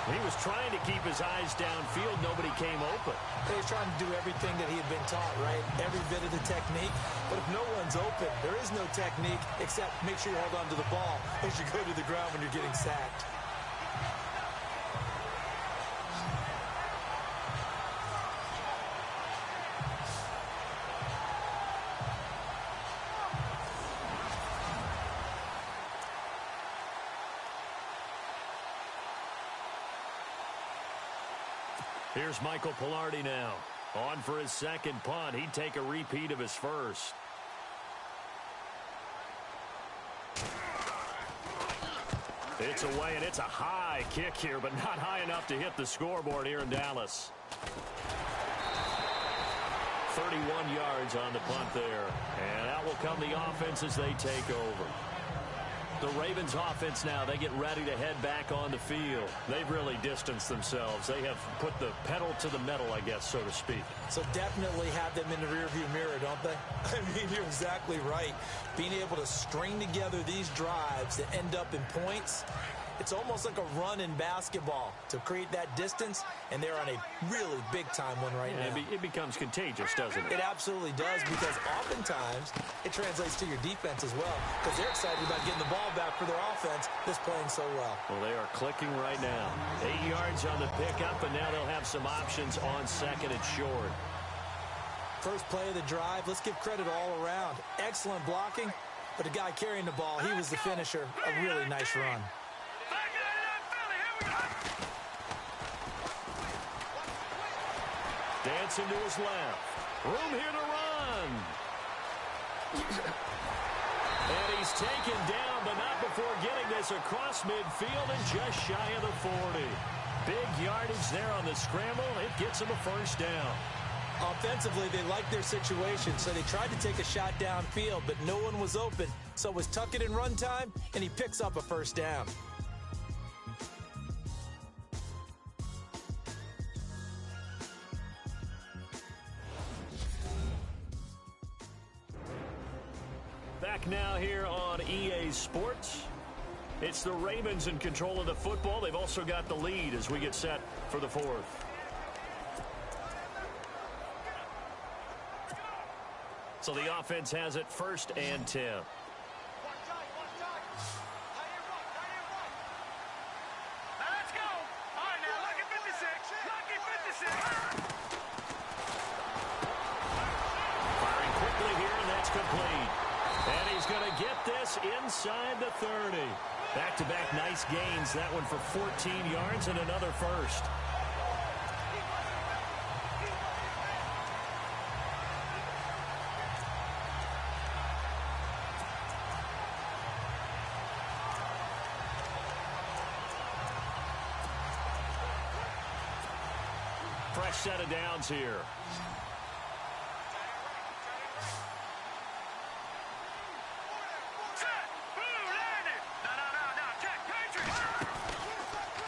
He was trying to keep his eyes downfield. Nobody came open. He was trying to do everything that he had been taught, right? Every bit of the technique. But if no one's open, there is no technique except make sure you hold on to the ball as you go to the ground when you're getting sacked. Here's Michael Pilardi now. On for his second punt. He'd take a repeat of his first. It's away, and it's a high kick here, but not high enough to hit the scoreboard here in Dallas. 31 yards on the punt there. And out will come the offense as they take over. The Ravens offense now, they get ready to head back on the field. They've really distanced themselves. They have put the pedal to the metal, I guess, so to speak. So definitely have them in the rearview mirror, don't they? I mean, you're exactly right. Being able to string together these drives that end up in points, it's almost like a run in basketball to create that distance, and they're on a really big-time one right now. It becomes contagious, doesn't it? It absolutely does, because oftentimes it translates to your defense as well, because they're excited about getting the ball back for their offense that's playing so well. Well, they are clicking right now. 8 yards on the pickup, and now they'll have some options on second and short. First play of the drive, let's give credit all around. Excellent blocking, but the guy carrying the ball, he was the finisher. A really nice run. Dancing to his left. Room here to run. And he's taken down, but not before getting this across midfield and just shy of the 40. Big yardage there on the scramble. It gets him a first down. Offensively, they liked their situation, so they tried to take a shot downfield, but no one was open. So it was tuck it in run time, and he picks up a first down. Back now here on EA Sports. It's the Ravens in control of the football. They've also got the lead as we get set for the fourth. So the offense has it 1st and 10. Firing quickly here, and that's complete. And he's going to get this inside the 30. Back-to-back nice gains. That one for 14 yards and another first. Fresh set of downs here.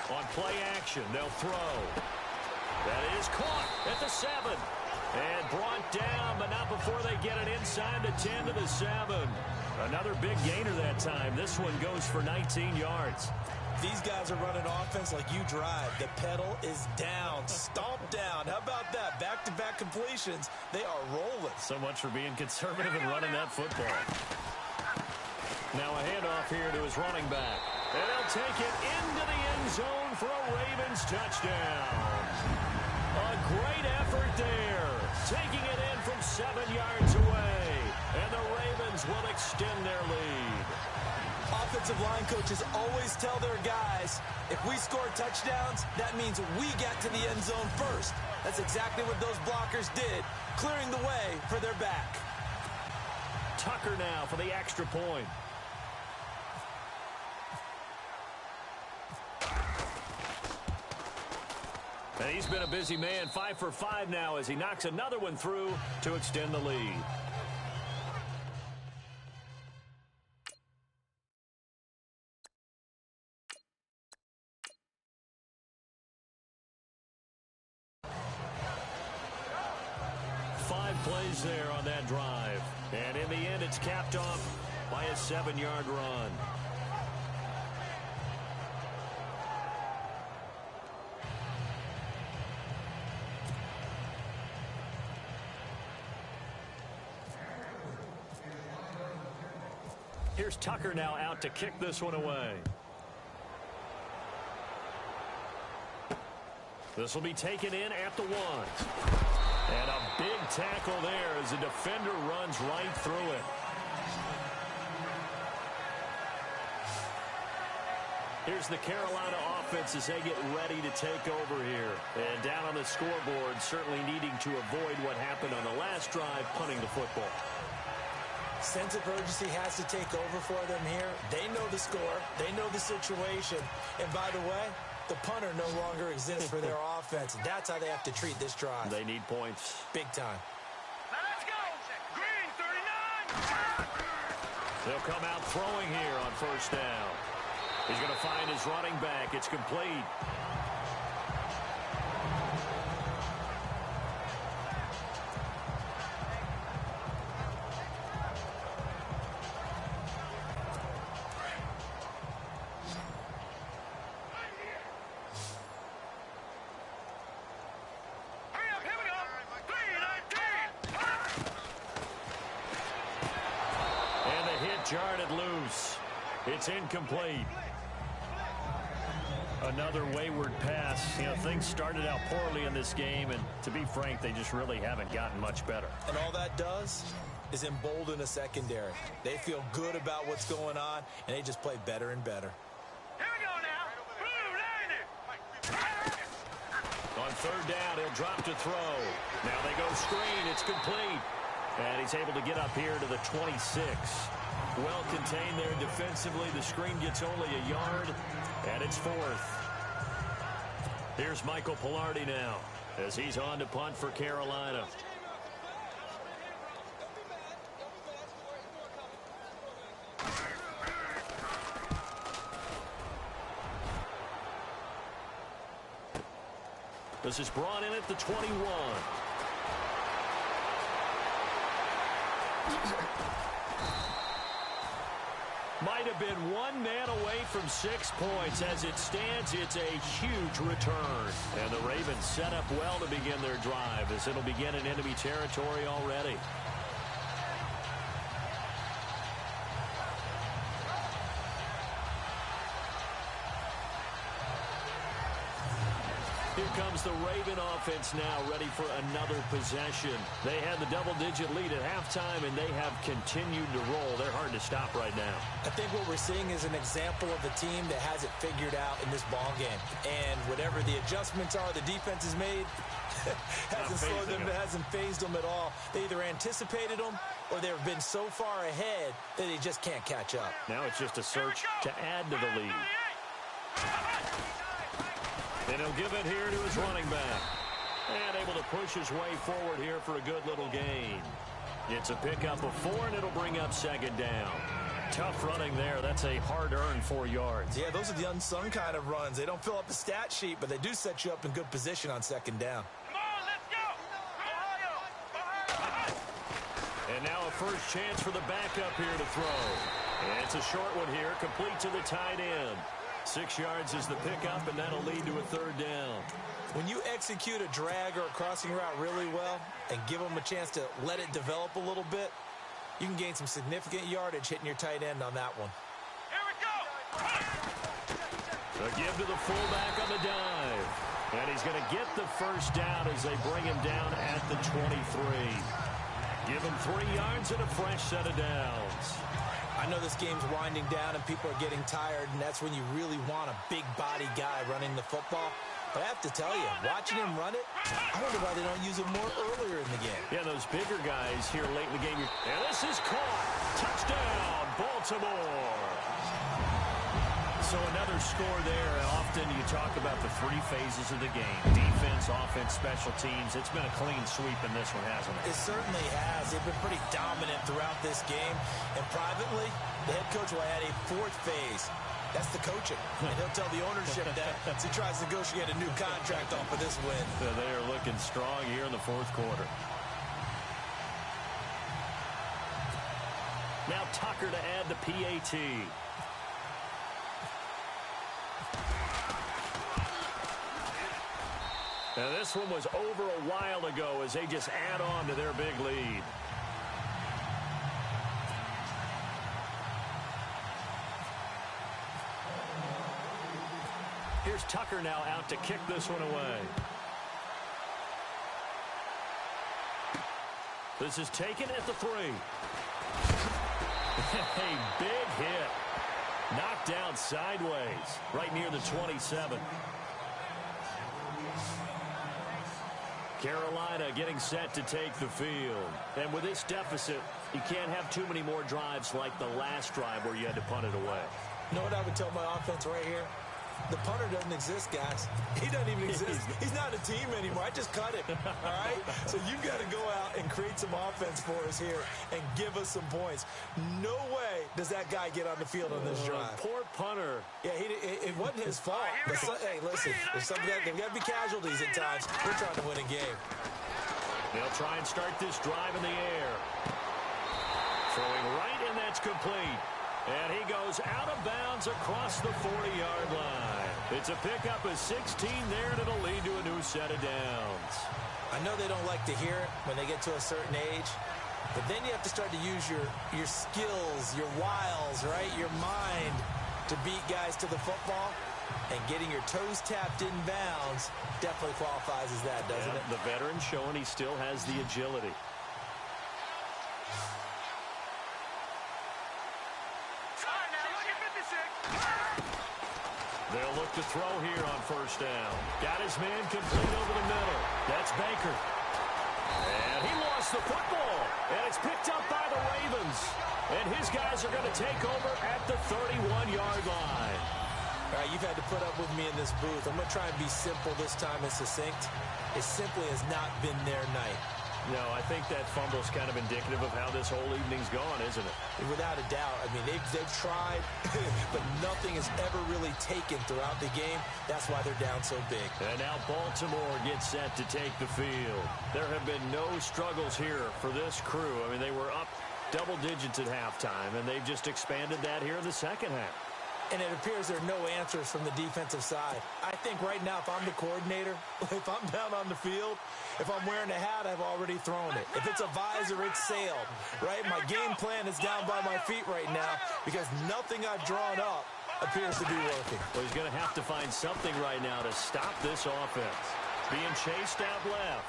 On play action, they'll throw. That is caught at the 7. And brought down, but not before they get it inside the 10 to the 7. Another big gainer that time. This one goes for 19 yards. These guys are running offense like you drive. The pedal is down, stomped down. How about that? Back-to-back completions. They are rolling. So much for being conservative and running that football. Now a handoff here to his running back. And he'll take it into the end zone for a Ravens touchdown. A great effort there. Taking it in from 7 yards away. And the Ravens will extend their lead. offensive line coaches always tell their guys, if we score touchdowns, that means we got to the end zone first. That's exactly what those blockers did, clearing the way for their back. Tucker now for the extra point. And he's been a busy man, 5 for 5 now as he knocks another one through to extend the lead. Plays there on that drive. And in the end, it's capped off by a 7-yard run. Here's Tucker now out to kick this one away. This will be taken in at the 1. And a big tackle there as the defender runs right through it. Here's the Carolina offense as they get ready to take over here. And down on the scoreboard, certainly needing to avoid what happened on the last drive, punting the football. Sense of urgency has to take over for them here. They know the score. They know the situation. And by the way, the punter no longer exists for their offense. That's how they have to treat this drive. They need points. Big time. Now let's go. Green, 39. They'll come out throwing here on first down. He's going to find his running back. It's complete. Jarred loose. It's incomplete. Another wayward pass. You know, things started out poorly in this game, and to be frank, they just really haven't gotten much better. And all that does is embolden a secondary. They feel good about what's going on, and they just play better and better. Here we go now. Blue, down. On third down, he'll drop to throw. Now they go screen. It's complete. And he's able to get up here to the 26. Well contained there defensively. The screen gets only a yard, and it's 4th. Here's Michael Pilardi now as he's on to punt for Carolina. This is brought in at the 21. Might have been one man away from 6 points. As it stands, it's a huge return. And the Ravens set up well to begin their drive as it'll begin in enemy territory already. Here comes the Raven offense now, ready for another possession. They had the double-digit lead at halftime, and they have continued to roll. They're hard to stop right now. I think what we're seeing is an example of a team that has it figured out in this ball game. And whatever the adjustments are the defense has made, hasn't phased them at all. They either anticipated them or they've been so far ahead that they just can't catch up. Now it's just a search to add to the lead. And he'll give it here to his running back. And able to push his way forward here for a good little gain. It's a pickup of 4, and it'll bring up 2nd down. Tough running there. That's a hard-earned 4 yards. Yeah, those are the unsung kind of runs. They don't fill up the stat sheet, but they do set you up in good position on 2nd down. Come on, let's go. Ohio. And now a first chance for the backup here to throw. And it's a short one here, complete to the tight end. 6 yards is the pickup, and that'll lead to a 3rd down. When you execute a drag or a crossing route really well and give them a chance to let it develop a little bit, you can gain some significant yardage hitting your tight end on that one. Here we go. A give to the fullback on the dive. And he's going to get the first down as they bring him down at the 23. Give him 3 yards and a fresh set of downs. I I know this game's winding down and people are getting tired, and that's when you really want a big-body guy running the football. But I have to tell you, watching him run it, I wonder why they don't use him more earlier in the game. Yeah, those bigger guys here late in the game. And this is caught. Touchdown, Baltimore. So another score there. Often you talk about the three phases of the game. Defense, offense, special teams. It's been a clean sweep in this one, hasn't it? It certainly has. They've been pretty dominant throughout this game. And privately, the head coach will add a fourth phase. That's the coaching. And he'll tell the ownership that as he tries to negotiate a new contract off of this win. So they are looking strong here in the fourth quarter. Now Tucker to add the PAT. Now this one was over a while ago as they just add on to their big lead. Here's Tucker now out to kick this one away. This is taken at the 3. A big hit. Knocked down sideways right near the 27. Carolina getting set to take the field. And with this deficit, you can't have too many more drives like the last drive where you had to punt it away. You know what I would tell my offense right here? The punter doesn't exist, guys. He doesn't even exist. He's not a team anymore. I just cut him, all right? So you've got to go out and create some offense for us here and give us some points. No way does that guy get on the field on this drive. Poor punter. Yeah, it wasn't his fault. Hey, listen, there's got to be casualties at times. We're trying to win a game. They'll try and start this drive in the air. Throwing right, and that's complete. And he goes out of bounds across the 40-yard line. It's a pickup of 16 there, and it'll lead to a new set of downs. I know they don't like to hear it when they get to a certain age, but then you have to start to use your skills, your wiles, right, your mind to beat guys to the football. And getting your toes tapped in bounds definitely qualifies as that, doesn't it? The veteran showing he still has the agility. They'll look to throw here on first down. Got his man complete over the middle. That's Baker. And he lost the football. And it's picked up by the Ravens. And his guys are going to take over at the 31-yard line. All right, you've had to put up with me in this booth. I'm going to try and be simple this time and succinct. It simply has not been their night. No, I think that fumble's kind of indicative of how this whole evening's gone, isn't it? Without a doubt. I mean, they've tried, but nothing has ever really taken throughout the game. That's why they're down so big. And now Baltimore gets set to take the field. There have been no struggles here for this crew. I mean, they were up double digits at halftime, and they've just expanded that here in the second half. And it appears there are no answers from the defensive side. I think right now, if I'm the coordinator, if I'm down on the field, if I'm wearing a hat, I've already thrown it. If it's a visor, it's sailed, right? My game plan is down by my feet right now because nothing I've drawn up appears to be working. Well, he's going to have to find something right now to stop this offense. Being chased out left.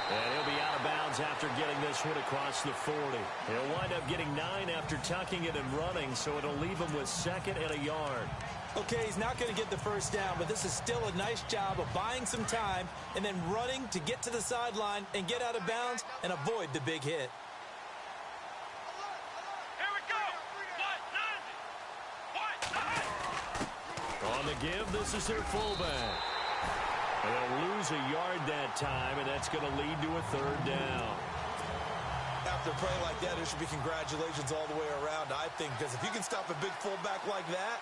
And he'll be out of bounds after getting this one across the 40. He'll wind up getting 9 after tucking it and running, so it'll leave him with 2nd and a yard. Okay, he's not going to get the first down, but this is still a nice job of buying some time and then running to get to the sideline and get out of bounds and avoid the big hit. Here we go. On the give, this is their fullback. And they'll lose a yard that time, and that's going to lead to a 3rd down. After a play like that, there should be congratulations all the way around, I think, because if you can stop a big fullback like that,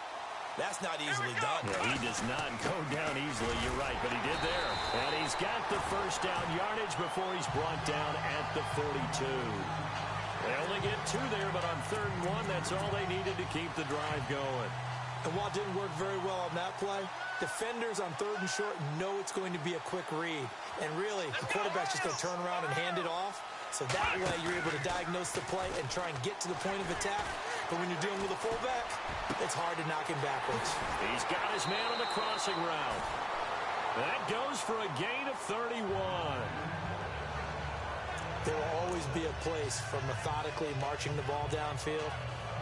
that's not easily done. Yeah, he does not go down easily, you're right, but he did there. And he's got the first down yardage before he's brought down at the 42. They only get 2 there, but on 3rd and 1, that's all they needed to keep the drive going. And while it didn't work very well on that play, defenders on 3rd and short know it's going to be a quick read. And really, the quarterback's just going to turn around and hand it off. So that way you're able to diagnose the play and try and get to the point of attack. But when you're dealing with a fullback, it's hard to knock him backwards. He's got his man on the crossing route. That goes for a gain of 31. There will always be a place for methodically marching the ball downfield.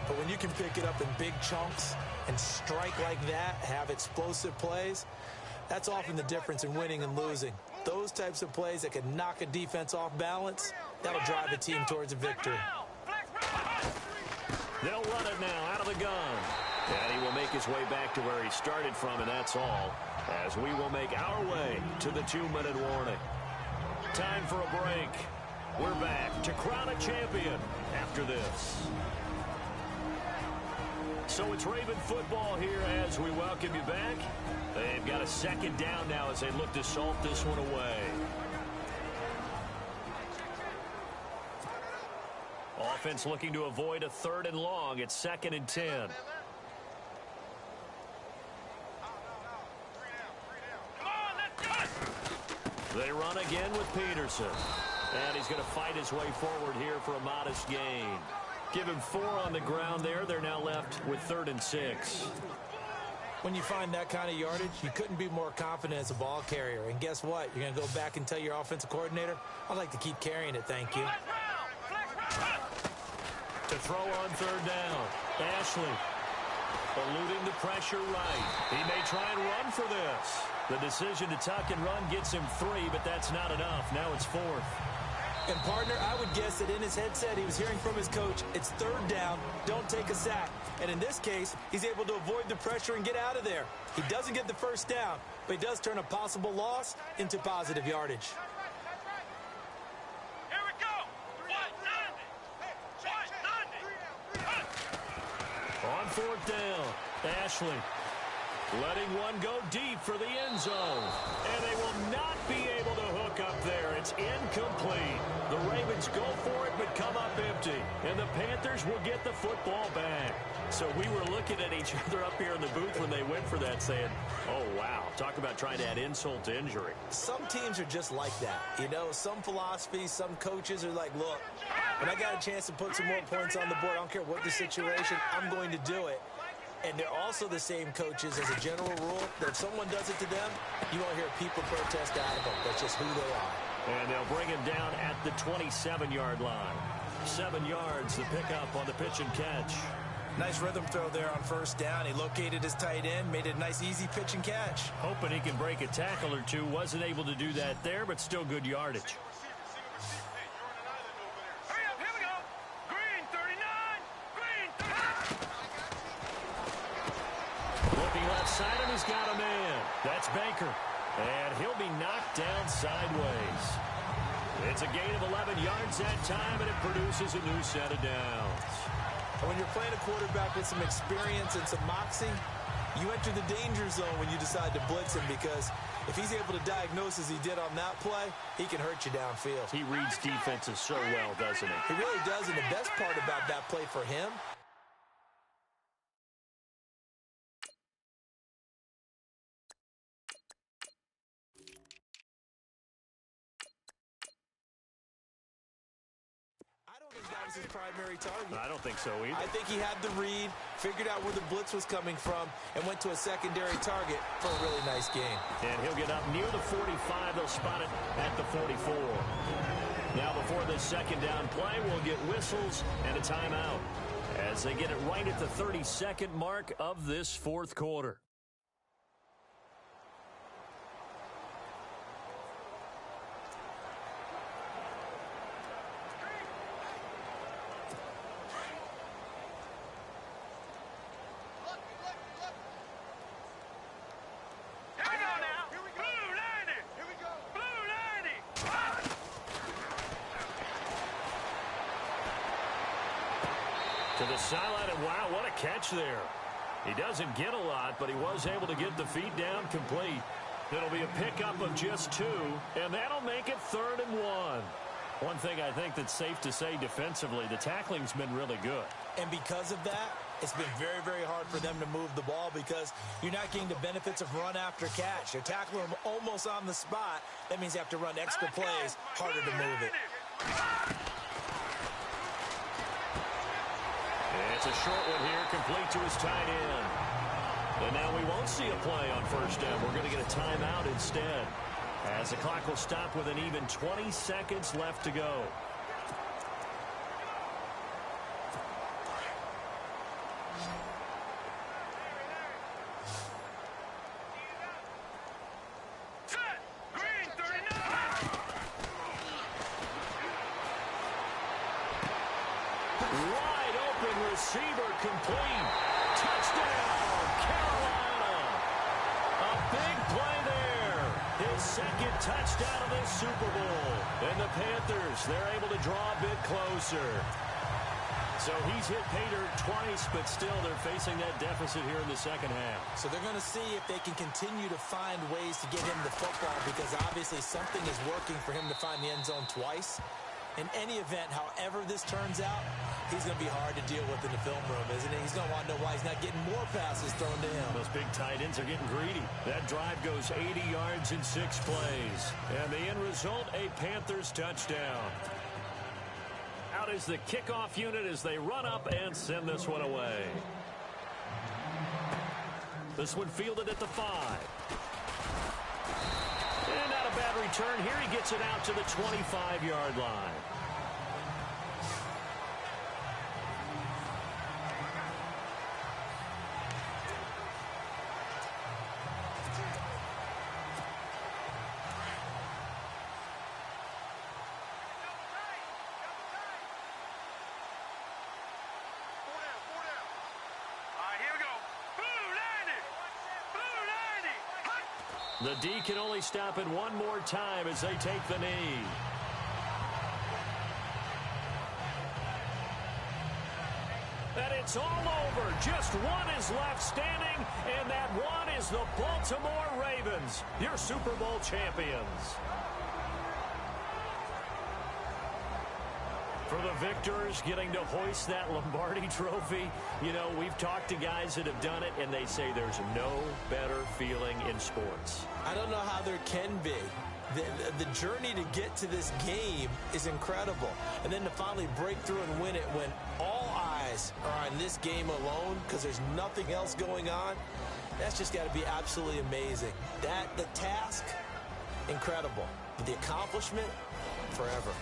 But when you can pick it up in big chunks and strike like that, have explosive plays, that's often the difference in winning and losing. Those types of plays that can knock a defense off balance, that'll drive a team towards a victory. They'll run it now out of the gun. And he will make his way back to where he started from, and that's all, as we will make our way to the 2-minute warning. Time for a break. We're back to crown a champion after this. So it's Raven football here as we welcome you back. They've got a second down now as they look to salt this one away. Offense looking to avoid a 3rd and long. It's 2nd and 10. They run again with Peterson. And he's going to fight his way forward here for a modest gain. Give him 4 on the ground there. They're now left with 3rd and 6. When you find that kind of yardage, you couldn't be more confident as a ball carrier. And guess what? You're going to go back and tell your offensive coordinator, I'd like to keep carrying it, thank you. To throw on 3rd down. Ashley eluding the pressure right. He may try and run for this. The decision to tuck and run gets him 3, but that's not enough. Now it's 4th. And, partner, I would guess that in his headset he was hearing from his coach, it's 3rd down, don't take a sack. And in this case, he's able to avoid the pressure and get out of there. He doesn't get the 1st down, but he does turn a possible loss into positive yardage. Here we go. On 4th down, Ashley letting one go deep for the end zone. And they will not be able to hook up there. It's incomplete. The Ravens go for it but come up empty. And the Panthers will get the football back. So we were looking at each other up here in the booth when they went for that saying, oh, wow. Talk about trying to add insult to injury. Some teams are just like that. You know, some philosophies, some coaches are like, look, when I got a chance to put some more points on the board, I don't care what the situation, I'm going to do it. And they're also the same coaches as a general rule that if someone does it to them, you won't hear people protest out of them. That's just who they are. And they'll bring him down at the 27-yard line. 7 yards, the pickup on the pitch and catch. Nice rhythm throw there on 1st down. He located his tight end, made it a nice, easy pitch and catch. Hoping he can break a tackle or two. Wasn't able to do that there, but still good yardage. Side and he's got a man. That's Baker. And he'll be knocked down sideways. It's a gain of 11 yards that time, and it produces a new set of downs. When you're playing a quarterback with some experience and some moxie, you enter the danger zone when you decide to blitz him, because if he's able to diagnose as he did on that play, he can hurt you downfield. He reads defenses so well, doesn't he? He really does, and the best part about that play for him, his primary target. I don't think so either. I think he had the read, figured out where the blitz was coming from, and went to a secondary target for a really nice game. And he'll get up near the 45. They'll spot it at the 44. Now before this 2nd down play, we'll get whistles and a timeout as they get it right at the 32nd mark of this 4th quarter. To the sideline, and wow, what a catch there. He doesn't get a lot, but he was able to get the feet down complete. It'll be a pickup of just 2, and that'll make it 3rd and 1. One thing I think that's safe to say defensively, the tackling's been really good. And because of that, it's been very, very hard for them to move the ball because you're not getting the benefits of run after catch. You're tackling them almost on the spot. That means you have to run extra plays, harder to move it. It's a short one here, complete to his tight end. And now we won't see a play on 1st down. We're going to get a timeout instead, as the clock will stop with an even 20 seconds left to go. receiver complete. Touchdown, Carolina. A big play there. His second touchdown of this Super Bowl. And the Panthers, they're able to draw a bit closer. So he's hit pay dirt twice, but still they're facing that deficit here in the second half. So they're going to see if they can continue to find ways to get him the football, because obviously something is working for him to find the end zone twice. In any event, however this turns out, he's going to be hard to deal with in the film room, isn't he? He's going to want to know why he's not getting more passes thrown to him. Those big tight ends are getting greedy. That drive goes 80 yards in 6 plays. And the end result, a Panthers touchdown. Out is the kickoff unit as they run up and send this one away. This one fielded at the 5. And not a bad return here. He gets it out to the 25-yard line. The D can only stop it one more time as they take the knee. And it's all over. Just one is left standing, and that one is the Baltimore Ravens, your Super Bowl champions. For the victors, getting to hoist that Lombardi trophy, you know, we've talked to guys that have done it, and they say there's no better feeling in sports. I don't know how there can be. The journey to get to this game is incredible. And then to finally break through and win it when all eyes are on this game alone because there's nothing else going on, that's just got to be absolutely amazing. The task, incredible. But the accomplishment, forever.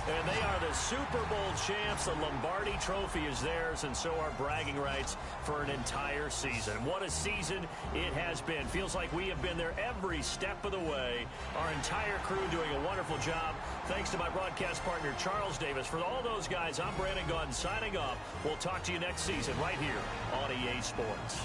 And they are the Super Bowl champs. The Lombardi trophy is theirs, and so are bragging rights for an entire season. What a season it has been. Feels like we have been there every step of the way. Our entire crew doing a wonderful job. Thanks to my broadcast partner, Charles Davis. For all those guys, I'm Brandon Gaudin signing off. We'll talk to you next season right here on EA Sports.